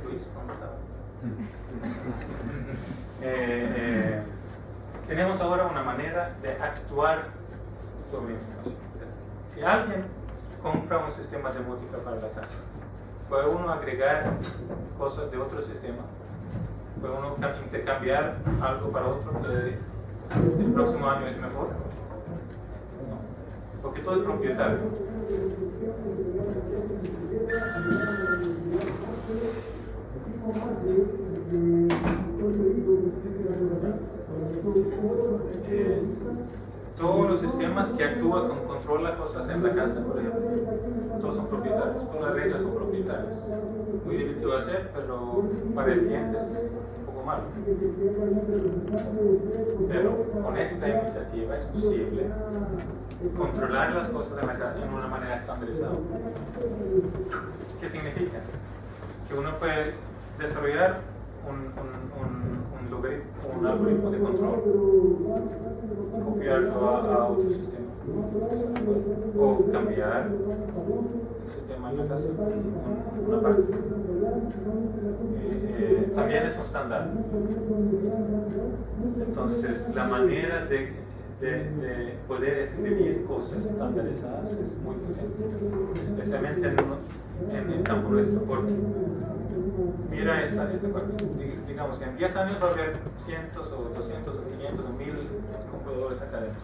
Luis, ¿dónde estaba? Tenemos ahora una manera de actuar sobre información. Si alguien compra un sistema de música para la casa, puede uno agregar cosas de otro sistema, puede uno intercambiar algo para otro que el próximo año es mejor, no, porque todo es propietario. Todos los sistemas que actúan con controla cosas en la casa, por ejemplo, todos son propietarios, todas las reglas son propietarias. Muy divertido de hacer, pero para el cliente es un poco malo. Pero con esta iniciativa es posible controlar las cosas en la casa de una manera estandarizada. ¿Qué significa? que uno puede desarrollar un algoritmo de control y copiarlo a otro sistema. O cambiar el sistema en la casa, una parte. También es un estándar. Entonces, la manera de poder escribir cosas estandarizadas es muy potente, especialmente en el campo nuestro, porque mira digamos que en 10 años va a haber cientos o 200 o 500 o 1000 computadores acá dentro.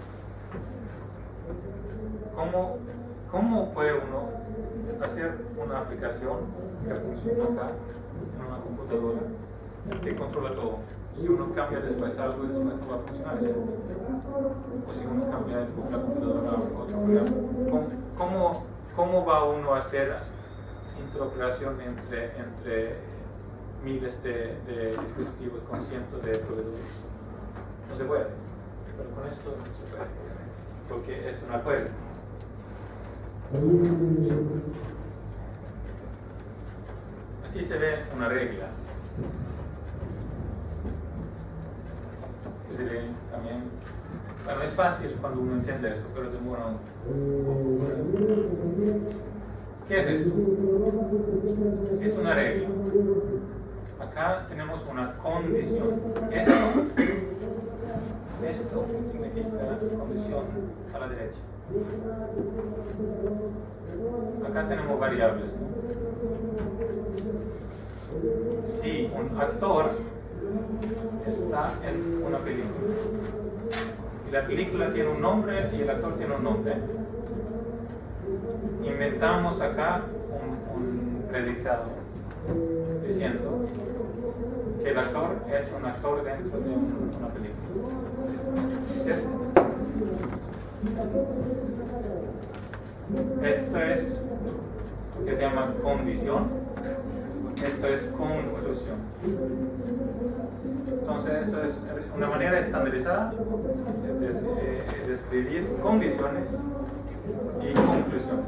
¿Cómo puede uno hacer una aplicación que funcione acá en una computadora que controla todo? Si uno cambia después algo y después no va a funcionar, ¿cierto? O si uno cambia la computadora a otro programa. ¿Cómo va uno a hacer interoperación entre miles de dispositivos con cientos de proveedores? No se puede. Pero con esto no se puede, porque es un acuerdo. Así se ve una regla. Que se ve también. Bueno, es fácil cuando uno entiende eso, pero demora un poco. ¿Qué es esto? Es una regla. Acá tenemos una condición. Esto significa condición a la derecha. Acá tenemos variables, ¿no? Si un actor está en una película y la película tiene un nombre y el actor tiene un nombre, inventamos acá un predicado diciendo que el actor es un actor dentro de una película. ¿Cierto? Esto es lo que se llama condición, esto es conclusión. Entonces, esto es una manera estandarizada de describir condiciones y conclusiones.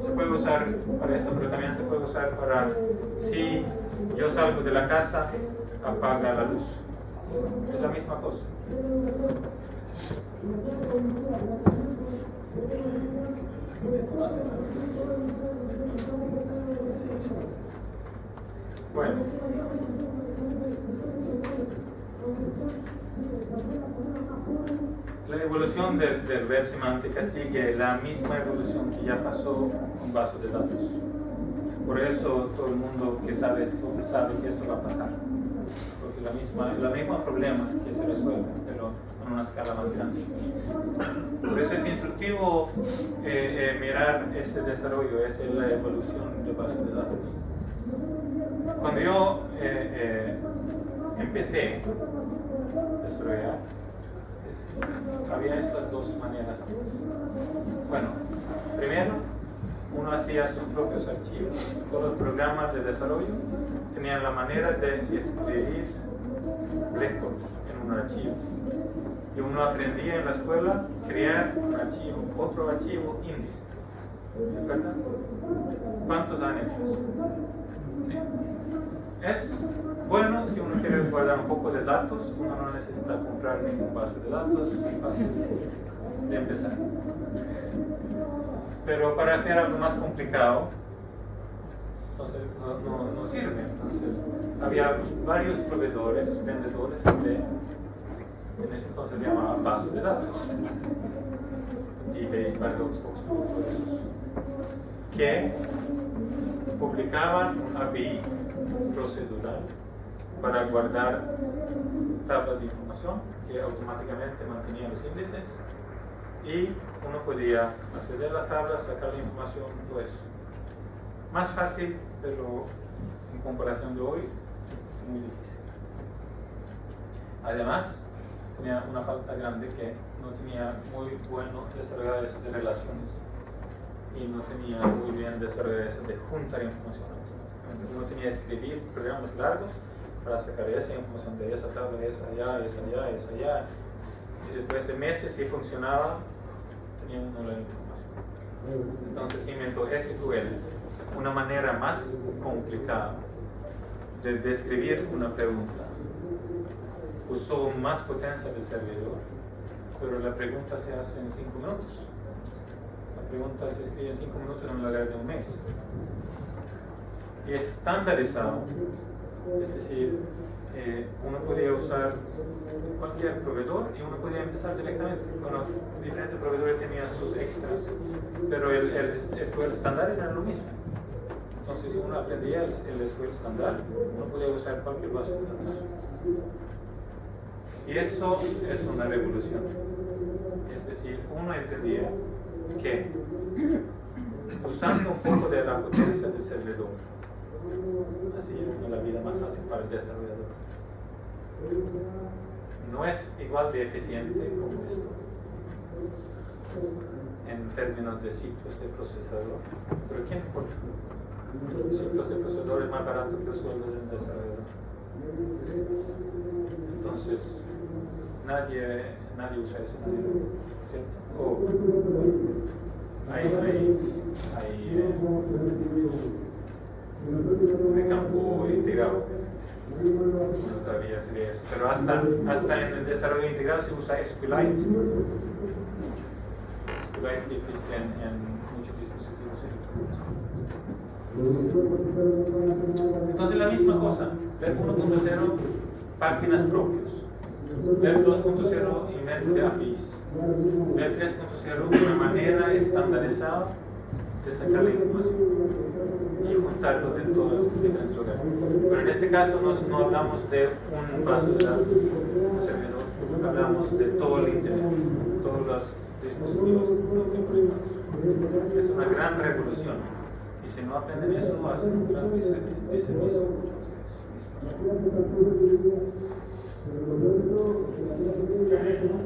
Se puede usar para esto, pero también se puede usar para si yo salgo de la casa, apaga la luz. Es la misma cosa. Bueno, la evolución del web semántica sigue la misma evolución que ya pasó con bases de datos. Por eso todo el mundo que sabe esto sabe que esto va a pasar, porque la misma problema que se resuelve, pero en una escala más grande. Por eso es instructivo mirar este desarrollo, es la evolución de bases de datos. Cuando yo empecé a desarrollar, había estas dos maneras. Bueno, primero, uno hacía sus propios archivos. Todos los programas de desarrollo tenían la manera de escribir récords en un archivo. Y uno aprendía en la escuela a crear un archivo, otro archivo índice. ¿Se acuerdan? ¿Cuántos han hecho eso? ¿Sí? Es bueno si uno quiere guardar un poco de datos, uno no necesita comprar ningún base de datos, es fácil de empezar. Pero para hacer algo más complicado, entonces no sirve. Entonces, había varios proveedores, vendedores en ese entonces se llamaba base de datos, eBay, Paradox, Foxconn, todos esos, que publicaban un API procedural para guardar tablas de información que automáticamente mantenían los índices y uno podía acceder a las tablas, sacar la información, todo eso. Más fácil, pero en comparación de hoy, muy difícil. Además, tenía una falta grande que no tenía muy buenos desarrolladores de relaciones y no tenía muy bien desarrolladores de juntar información. Uno tenía que escribir programas largos para sacar esa información de esa tabla, esa allá, esa allá, esa allá. Y después de meses, si funcionaba, tenía uno la información. Entonces inventó SQL, una manera más complicada de describir una pregunta. Usó más potencia del servidor, pero la pregunta se hace en 5 minutos. La pregunta se escribe en 5 minutos en lugar de un mes. Y estandarizado, es decir, uno podía usar cualquier proveedor y uno podía empezar directamente. Bueno, diferentes proveedores tenían sus extras, pero el SQL estándar era lo mismo. Entonces, si uno aprendía el SQL estándar, uno podía usar cualquier base de datos. Y eso es una revolución. Es decir, uno entendía que usando un poco de la potencia del servidor, así es la vida más fácil para el desarrollador. No es igual de eficiente como esto en términos de ciclos de procesador, pero ¿quién importa? Ciclos de procesador es más barato que el sueldo del desarrollador. Entonces, nadie usa eso, ¿cierto? Hay de campo integrado. No todavía sería eso. Pero hasta en el desarrollo integrado se usa SQLite. SQLite que existe en muchos dispositivos electrónicos. Entonces la misma cosa. Web 1.0, páginas propias. Web 2.0, invento de APIs. Web 3.0, una manera estandarizada de sacar la información y juntarlo de todos los diferentes lugares. Pero en este caso no hablamos de un base de datos, un servidor, hablamos de todo el Internet, todos los dispositivos contemporáneos. Es una gran revolución y si no aprenden eso, hacen un gran diservicio.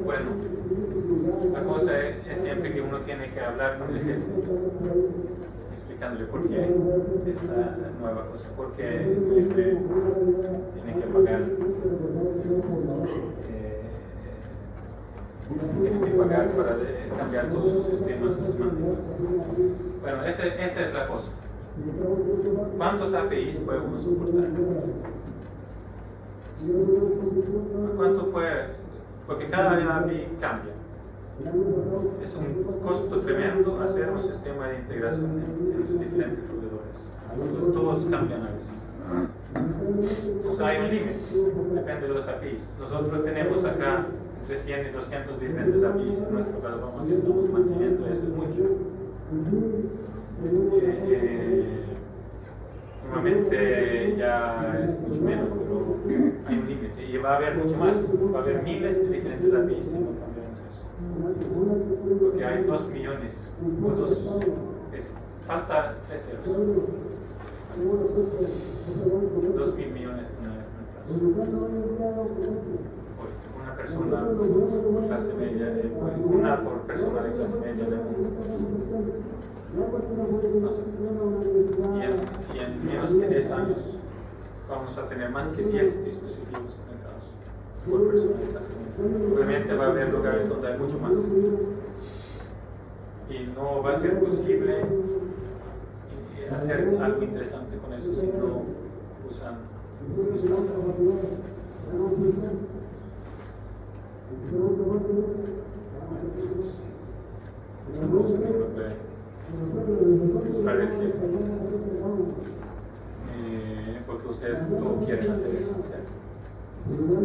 Bueno, la cosa es siempre que uno tiene que hablar con el jefe, explicándole por qué esta nueva cosa, por qué el jefe tiene que pagar para cambiar todos sus sistemas semánticos. Bueno, esta es la cosa. ¿Cuántos APIs puede uno soportar? ¿Cuánto puede? Porque cada API cambia. Es un costo tremendo hacer un sistema de integración entre diferentes proveedores. Todos cambian a veces. Entonces hay un límite, depende de los APIs. Nosotros tenemos acá entre 100 y 200 diferentes APIs en nuestra plataforma que estamos manteniendo, eso es mucho. Normalmente ya es mucho menos, pero hay un límite y va a haber mucho más, va a haber miles de diferentes APIs si no cambiamos eso. Porque hay 2 millones, falta 3 ceros. 2.000 millones una persona clase media, una por persona de clase media del mundo. Y en menos de 10 años vamos a tener más que 10 dispositivos conectados por persona de clase media. Obviamente va a haber lugares donde hay mucho más. Y no va a ser posible hacer algo interesante con eso si no usan un estándar. Otra cosa que uno puede buscar el jefe, porque ustedes todos quieren hacer eso, ¿cierto?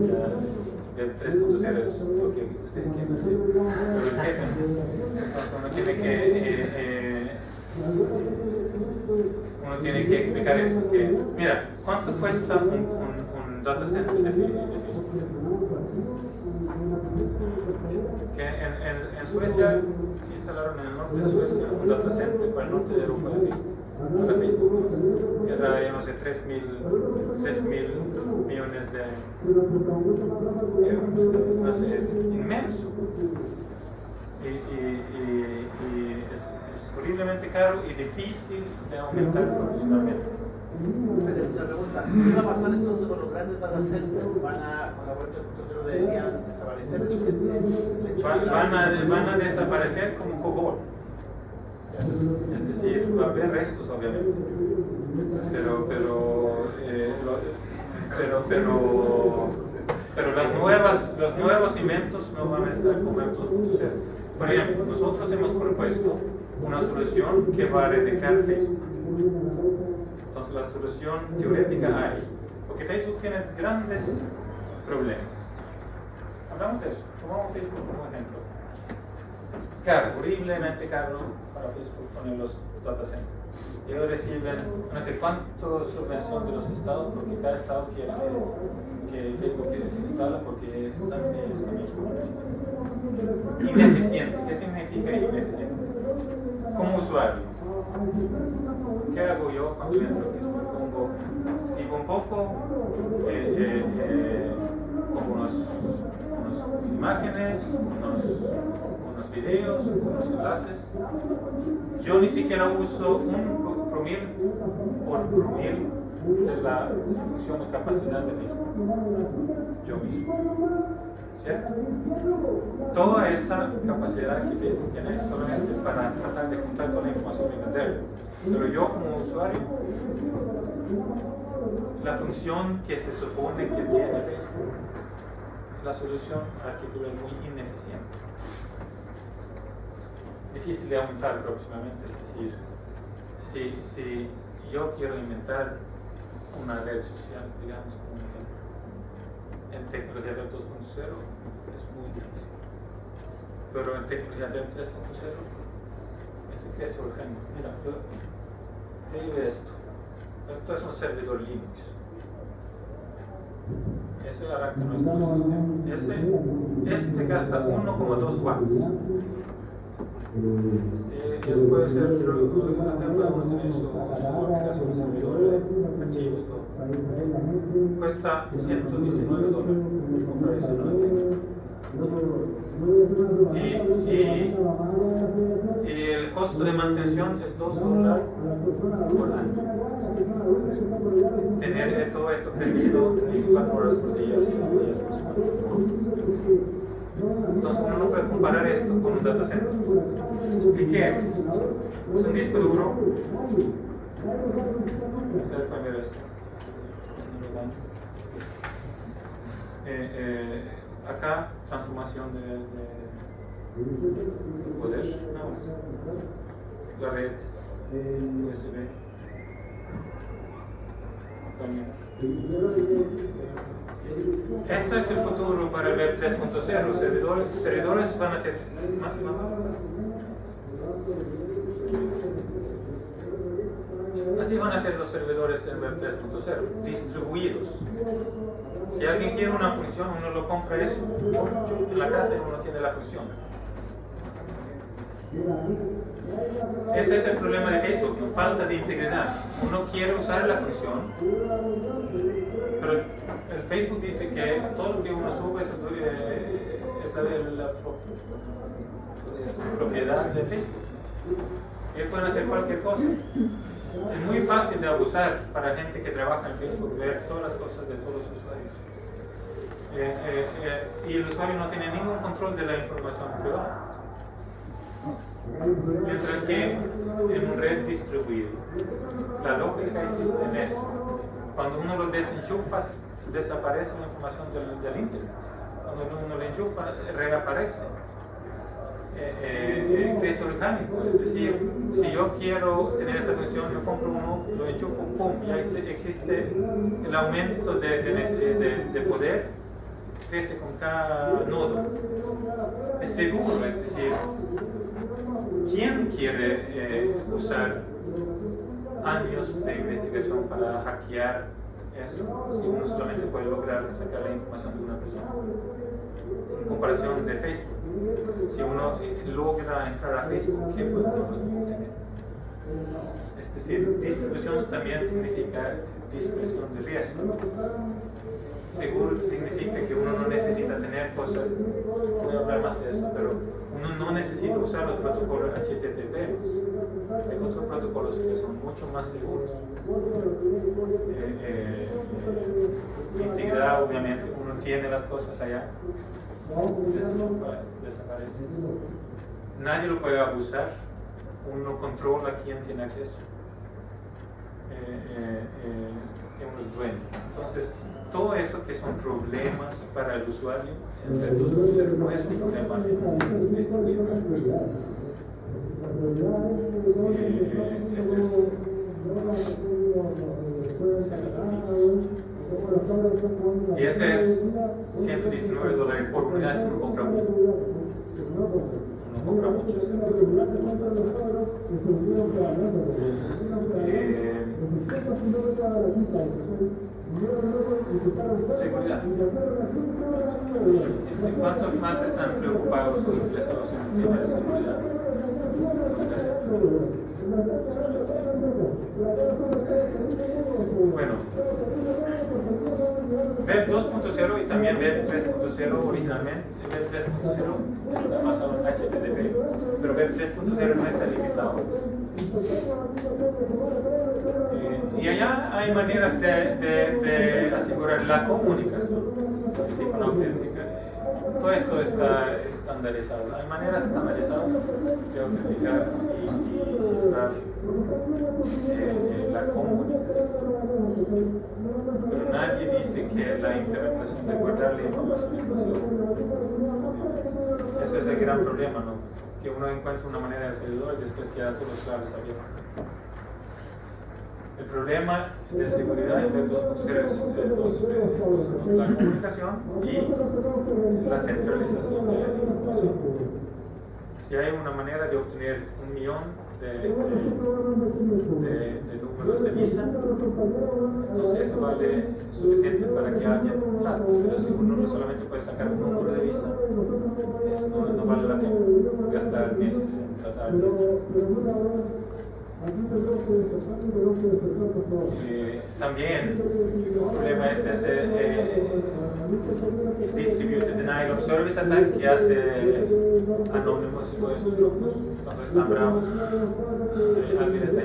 Ya, el 3.0 es lo que ustedes quieren hacer, pero el jefe, entonces uno tiene que explicar eso, que mira, ¿cuánto cuesta un data center de Facebook? Que en Suecia instalaron en el norte de Suecia un data center para el norte de Europa de Facebook, para Facebook. Era, yo no sé, 3.000 millones de euros. No sé, es inmenso. Y es horriblemente caro y difícil de aumentar profesionalmente. Una pregunta, ¿qué va a pasar entonces con los grandes data centers? ¿Con la web 3.0 deberían desaparecer? Van a desaparecer como COBOL. Es decir, va a haber restos obviamente, pero pero los nuevos inventos no van a estar como el 2.0. Por ejemplo, nosotros hemos propuesto una solución que va a erradicar Facebook. Entonces la solución teórica hay, porque Facebook tiene grandes problemas. Hablamos de eso, tomamos Facebook como ejemplo. Caro, horriblemente caro para Facebook poner los data centers. Ellos reciben no sé cuánto subvención de los estados, porque cada estado quiere que Facebook se instala porque ellos también ineficiente. ¿Qué significa ineficiente? Como usuario, ¿qué hago yo cuando entro a Facebook? Escribo un poco, pongo unas imágenes, unos videos, unos enlaces. Yo ni siquiera uso un promil por promil de la función de capacidad de Facebook. Yo mismo. ¿Cierto? Toda esa capacidad que Facebook tiene es solamente para tratar de juntar toda la información y venderla. Pero yo como usuario, la función que se supone que tiene Facebook, la solución a arquitectura es muy ineficiente. Difícil de aumentar próximamente, es decir, si yo quiero inventar una red social, digamos, como un ejemplo, en tecnología de 2.0 es muy difícil. Pero en tecnología de 3.0 es urgente. Mira, te digo esto. Esto es un servidor Linux. Eso arranca nuestro sistema. Este gasta 1,2 watts. Y después acá podemos tener su aplicación, servidor, archivos, todo. Cuesta $119 comprar eso, y el costo de mantención es $2 por año. Tener todo esto prendido 24 horas por día, 5 días por semana. Entonces uno no puede comparar esto con un data center. ¿Y qué es? Es un disco duro. Ustedes pueden ver esto. Acá, transformación de poder, nada más. La red USB. También. Este es el futuro para el Web 3.0. Los servidores van a ser así van a ser los servidores en Web 3.0, distribuidos. Si alguien quiere una función, uno lo compra eso en la casa y uno tiene la función. Ese es el problema de Facebook, ¿no? Falta de integridad. Uno quiere usar la función, pero el Facebook dice que todo lo que uno sube es la propiedad de Facebook. Ellos pueden hacer cualquier cosa. Es muy fácil de abusar para gente que trabaja en Facebook, ver todas las cosas de todos los usuarios. Y el usuario no tiene ningún control de la información privada. Mientras que en una red distribuida, la lógica existe en eso. Cuando uno lo desenchufa, desaparece la información del internet. Cuando uno lo enchufa, reaparece. Es orgánico, es decir, si yo quiero tener esta función, yo compro uno, lo enchufo, pum, ya existe el aumento de poder, crece con cada nodo. Es seguro, es decir, ¿quién quiere usar años de investigación para hackear eso si uno solamente puede lograr sacar la información de una persona? En comparación de Facebook, si uno logra entrar a Facebook, ¿qué puede obtener? Es decir, distribución también significa dispersión de riesgo. Seguro significa que uno no necesita tener cosas, voy a hablar más de eso, pero uno no necesita usar los protocolos HTTP. Hay otros protocolos que son mucho más seguros. Integridad, obviamente, uno tiene las cosas allá, desaparece. Nadie lo puede abusar, uno controla quién tiene acceso. Uno es dueño. Entonces, todo eso que son problemas para el usuario en Web 2.0 no es un problema distribuido. Y ese es $119 por unidad si uno compra uno. Uno compra muchos. Seguridad. ¿Cuántos más están preocupados o interesados en el tema de seguridad? Bueno, Web 2.0 y también Web 3.0 originalmente. Web 3.0 está basado en HTTP, pero Web 3.0 no está limitado. Y allá hay maneras de asegurar la comunicación, así con auténtica. Todo esto está estandarizado. Hay maneras estandarizadas de autenticar y cifrar la comunicación. Pero nadie dice que la implementación de guardar la información está segura. Eso es el gran problema, ¿no? Que uno encuentra una manera de hacerlo y después queda todos los claves abiertos. El problema de seguridad en Web 2.0 es la comunicación y la centralización de la información. Si hay una manera de obtener 1 millón de números de visa, entonces eso vale suficiente para que alguien trate. Pero si uno solamente puede sacar un número de visa, no vale la pena gastar meses en tratar de ello. También el problema es ese Distributed Denial of Service Attack que hace Anonymous y todos esos grupos cuando están bravos. Alguien está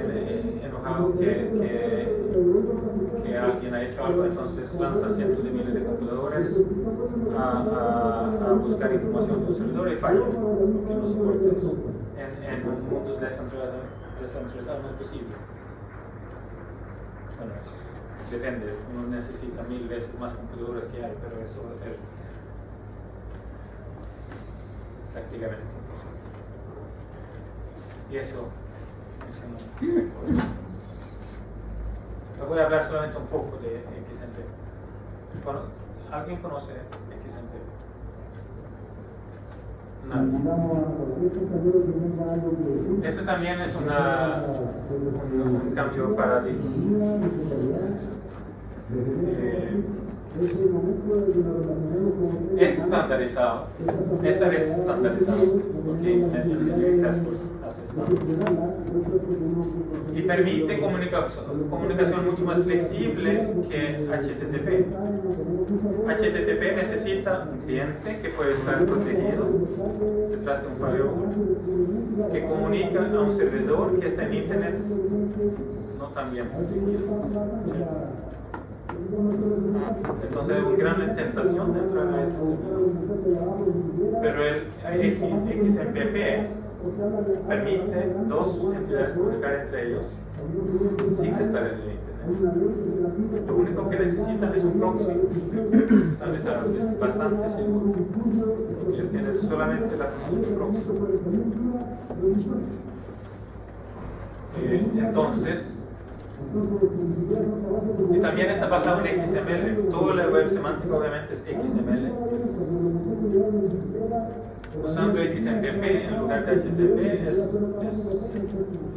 enojado que alguien ha hecho algo, entonces lanza cientos de miles de computadores a buscar información de un servidor y falla, porque no soporta eso. En un mundo descentralizado no es posible. Bueno, depende, uno necesita 1000 veces más computadores que hay, pero eso va a ser prácticamente imposible. Y eso no. Les voy a hablar solamente un poco de XMP. ¿Alguien conoce XMP? Ese también es un cambio de paradigma. Es estandarizado. Esta vez es estandarizado porque el Task Force hace estándar. Y permite comunicación mucho más flexible que HTTP. HTTP necesita un cliente que puede estar protegido detrás de un firewall, que comunica a un servidor que está en Internet no tan bien protegido. Entonces hay una gran tentación de entrar a ese servidor. Pero el XMPP permite dos entidades comunicar entre ellos sin estar en el Internet. Lo único que necesitan es un proxy estabilizado, que es bastante seguro, porque ellos tienen solamente la función de proxy. Entonces, y también está basado en XML. Toda la web semántica obviamente es XML. Usando XMPP en lugar de HTTP es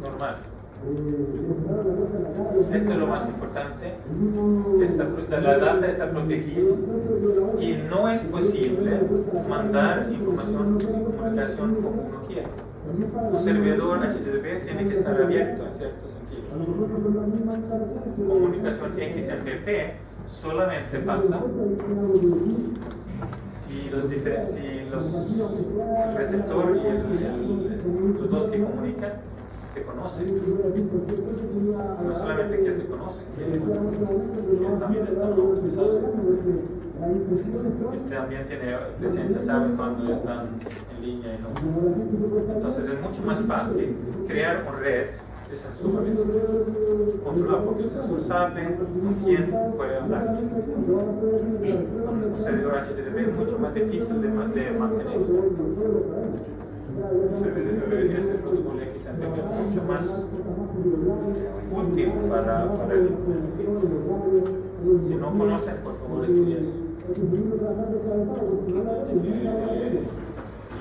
normal. Esto es lo más importante. La data está protegida y no es posible mandar información y comunicación como uno quiere. Un servidor HTTP tiene que estar abierto en cierto sentido. Comunicación XMPP solamente pasa si el receptor y los dos que comunican se conocen. No solamente que se conocen, que también están optimizados, que también tiene presencia, saben cuando están en línea y no. Entonces es mucho más fácil crear una red El sensor es controlado porque el sensor sabe con quién puede hablar. Un servidor HTTP es mucho más difícil de mantener. Ese protocolo XMPP es mucho más útil para el implementación. Si no conocen, por favor, estudien.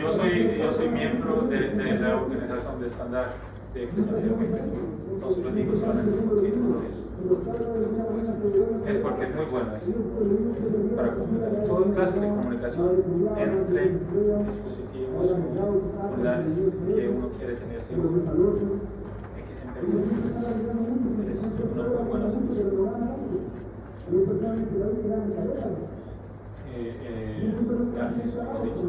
Yo soy miembro de la organización de estándar de XMPP. No se lo digo solamente porque no lo es. Es porque es muy bueno eso, para comunicar. Toda clase de comunicación entre dispositivos, unidades que uno quiere tener seguro. XMPP es una muy buena solución. Eso hemos dicho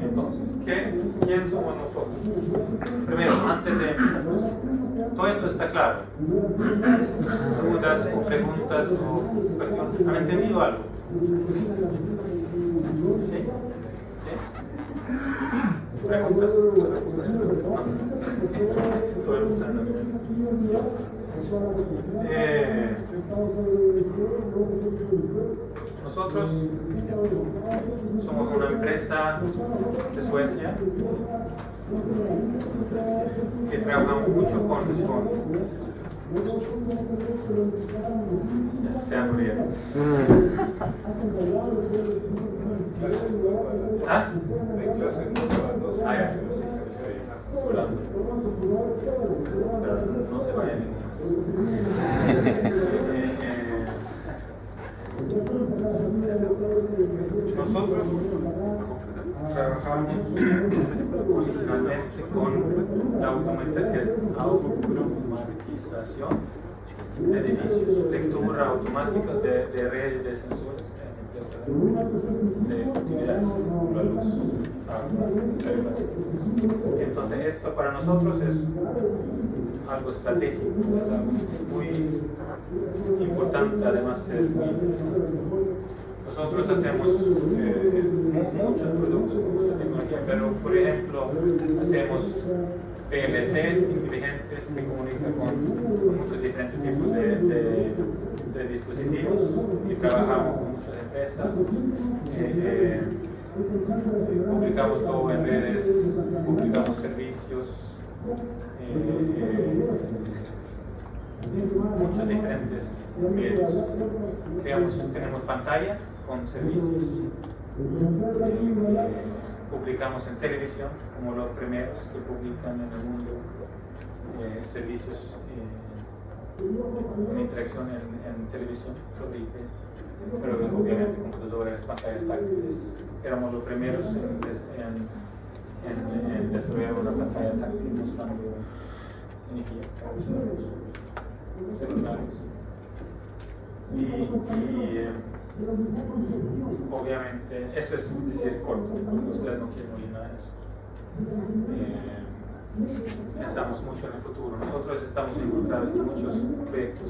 Entonces, ¿quién somos nosotros? Primero, antes de todo esto está claro. Dudas o preguntas o cuestiones. ¿Han entendido algo? ¿Sí? ¿Sí? ¿Preguntas? Todo el mundo sabe. Nosotros somos una empresa de Suecia que trabajamos mucho con se abrieron. ¿Ah? Ah, ya, sí, volando. Pero no se vayan. Nosotros trabajamos originalmente con la automatización de edificios, lectura automática de redes de sensores en empresas de utilidades, la luz, agua, entonces esto para nosotros es algo estratégico, algo muy importante, además de nosotros hacemos muchos productos con mucha tecnología, pero por ejemplo hacemos PLCs inteligentes que comunican con muchos diferentes tipos de dispositivos y trabajamos con muchas empresas. Publicamos todo en redes, publicamos servicios, muchos diferentes medios. Tenemos pantallas con servicios, publicamos en televisión como los primeros que publican en el mundo servicios de interacción en televisión sobre IP, pero obviamente computadoras, pantallas táctiles. Éramos los primeros en desarrollar una pantalla táctil mostrando energía para los celulares. Y obviamente, eso es decir corto, porque ustedes no quieren oír nada de eso. Pensamos mucho en el futuro. Nosotros estamos involucrados en muchos proyectos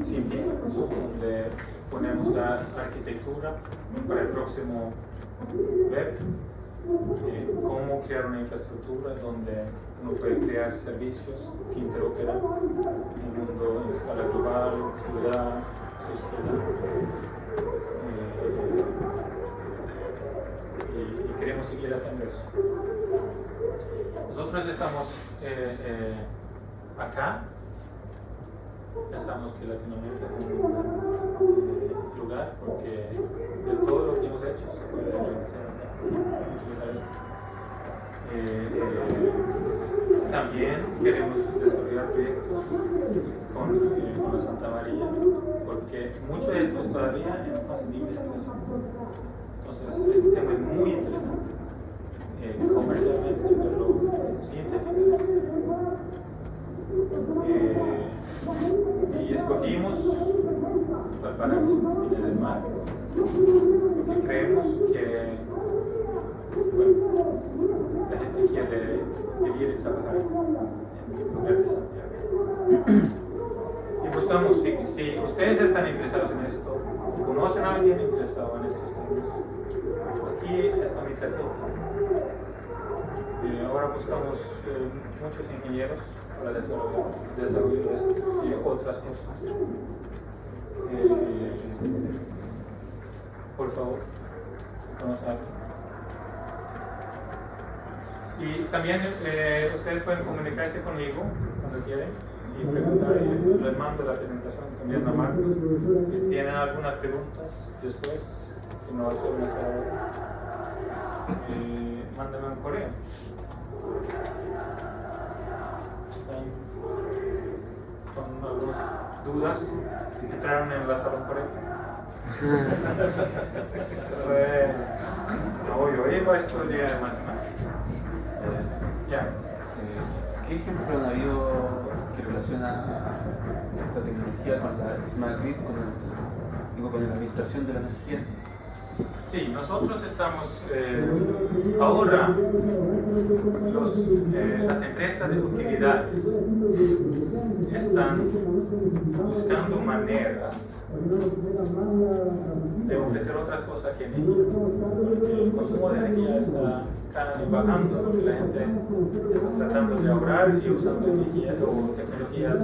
científicos donde ponemos la arquitectura para el próximo web, cómo crear una infraestructura donde uno puede crear servicios que interoperan en el mundo en escala global, ciudad, sociedad. Y queremos seguir haciendo eso. Nosotros estamos acá, pensamos que Latinoamérica es un lugar porque de todo lo que hemos hecho se puede realizar acá. También queremos desarrollar proyectos con la Santa María, porque mucho de esto es todavía en fase de investigación. Entonces, este tema es muy interesante, comercialmente, pero científicamente. Y escogimos Valparaíso, Viña del Mar, porque creemos que la gente quiere vivir y trabajar en el lugar de Santiago. Y buscamos, si ustedes están interesados en esto, conocen a alguien interesado en estos temas, aquí está mi tarjeta. Ahora buscamos muchos ingenieros para desarrollo de esto y otras cosas. Por favor, vamos a ver. Y también ustedes pueden comunicarse conmigo cuando quieren y preguntar, y les mando la presentación también a Marcos. Si tienen algunas preguntas después, que no pueden hacer ahora, mándenme un correo. Están con algunas dudas, entraron en la sala correcta. Hoy iba a estudiar matemáticas. Ya. ¿Qué ejemplo han habido que relaciona esta tecnología con la Smart Grid, con la administración de la energía? Sí, nosotros estamos ahora, las empresas de utilidades están buscando maneras de ofrecer otras cosas que energía, porque el consumo de energía está cada vez bajando, porque la gente está tratando de ahorrar y usando energía o tecnologías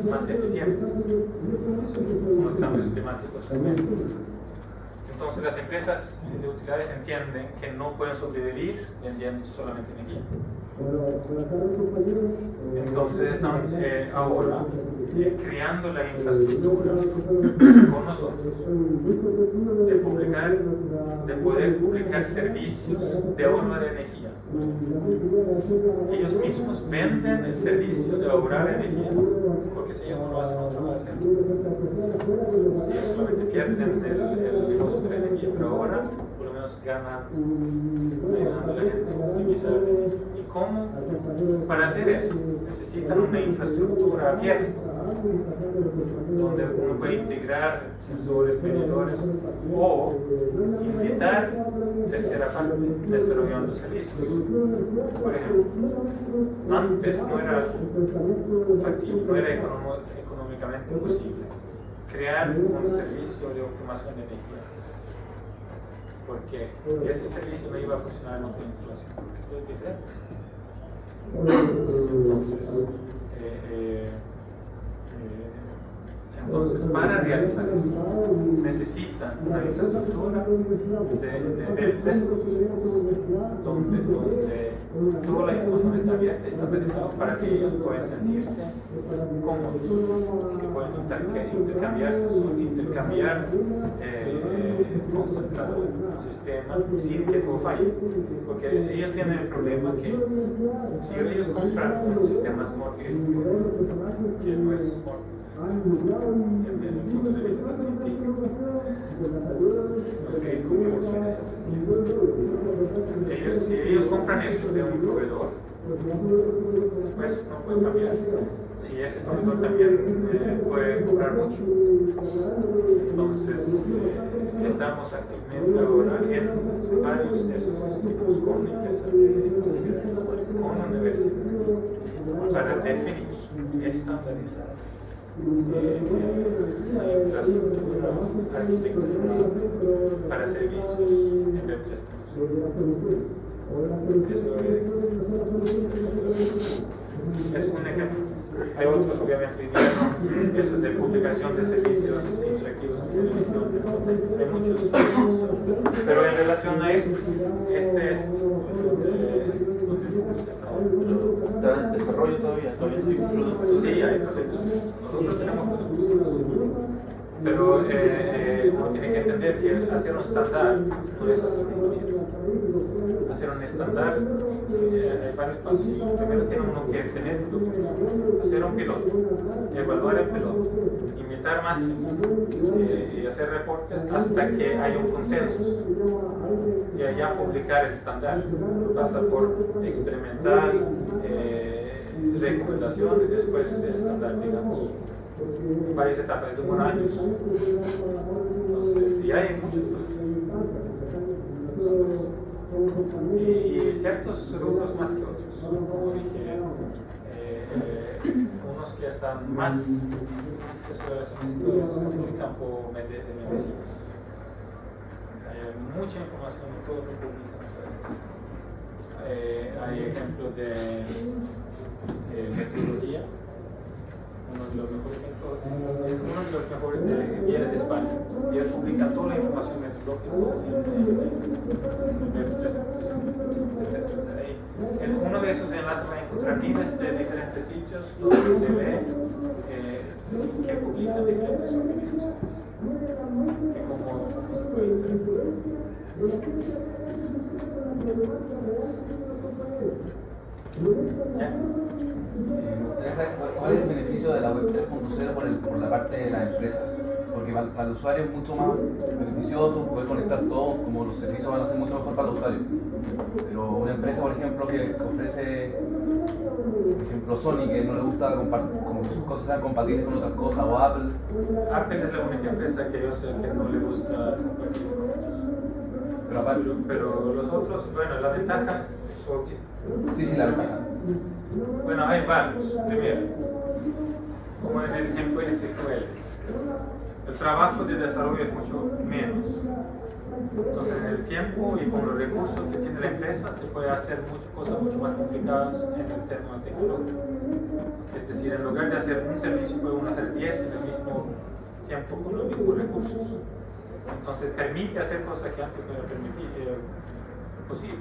más eficientes. Son unos cambios climáticos también. Entonces las empresas de utilidades entienden que no pueden sobrevivir vendiendo solamente energía. Entonces están ahora creando la infraestructura con nosotros de poder publicar servicios de ahorro de energía. Ellos mismos venden el servicio de ahorrar energía, porque si ellos no lo hacen, otro lo hacen. Ellos solamente pierden el negocio de la energía, pero ahora por lo menos ganan ayudando a la gente a optimizar la energía. ¿Y cómo? Para hacer eso necesitan una infraestructura abierta, donde uno puede integrar sensores, medidores o invitar tercera parte desarrollando servicios. Por ejemplo, antes no era factible, no era económicamente posible crear un servicio de optimización de energía, porque ese servicio no iba a funcionar en otra instalación, porque esto es diferente. Entonces, para realizar eso, necesitan una infraestructura de donde toda la información está abierta, estandarizada, para que ellos puedan sentirse cómodos, que puedan intercambiar concentrador, sistema, sin que todo falle. Porque ellos tienen el problema que si ellos compran un sistema Smart Grid, que no es Smart desde el punto de vista científico, los grid controls en ese sentido. Si ellos compran eso de un proveedor, después no pueden cambiar. Y ese proveedor también puede cobrar mucho. Entonces, estamos activamente ahora en varios de esos estudios con empresas con universidades para definir, estandarizar la infraestructura arquitectónica para servicios en Web 3.0. Es un ejemplo. Hay otros, obviamente, eso de publicación de servicios interactivos en televisión, hay muchos, pero en relación a eso, este es donde ¿Está en desarrollo todavía? ¿Todavía no hay productos? Sí, hay productos. Nosotros tenemos productos. Pero uno tiene que entender que hacer un estándar no es hacer un proyecto. Hacer un estándar, hay varios pasos. Primero tiene uno que tener productos, hacer un piloto, evaluar el piloto, invitar más y hacer reportes hasta que haya un consenso. Y allá publicar el estándar. Pasa por experimental, recomendación y después el estándar, digamos. Varias etapas, de años. Entonces, y hay muchos productos. Y ciertos rubros más que otros. Como dije, unos que están más desarrollados en el campo de medicinas. Hay mucha información de todo lo que publican. Hay ejemplo de meteorología, uno de los mejores diarios de España. Y él publica toda la información meteorológica en uno de esos enlaces va a encontrar miles de diferentes sitios donde se ve que publican diferentes organizaciones y cómo se puede interpretar. ¿Ya? ¿Cuál es el beneficio de la web 3.0 por la parte de la empresa? Porque para el usuario es mucho más beneficioso poder conectar todo, como los servicios van a ser mucho mejor para el usuario. Pero una empresa, por ejemplo, que ofrece, por ejemplo, Sony, que no le gusta como que sus cosas sean compatibles con otras cosas, o Apple. Apple es la única empresa que yo sé que no le gusta compartir con otros. Pero los otros, bueno, la ventaja Sí, la ventaja. bueno, hay varios. Primero, como en el ejemplo de SQL, el trabajo de desarrollo es mucho menos. Entonces, en el tiempo y con los recursos que tiene la empresa, se puede hacer cosas mucho más complicadas en el tema tecnológico. Es decir, en lugar de hacer un servicio, puede uno hacer 10 en el mismo tiempo con los mismos recursos. Entonces, permite hacer cosas que antes no era posible.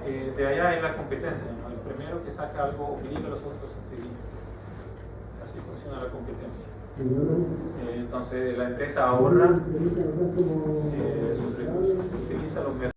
De allá es la competencia, ¿no? El primero que saca algo obliga a los otros a seguir. Así funciona la competencia. Entonces la empresa ahorra sus recursos, utiliza los mercados.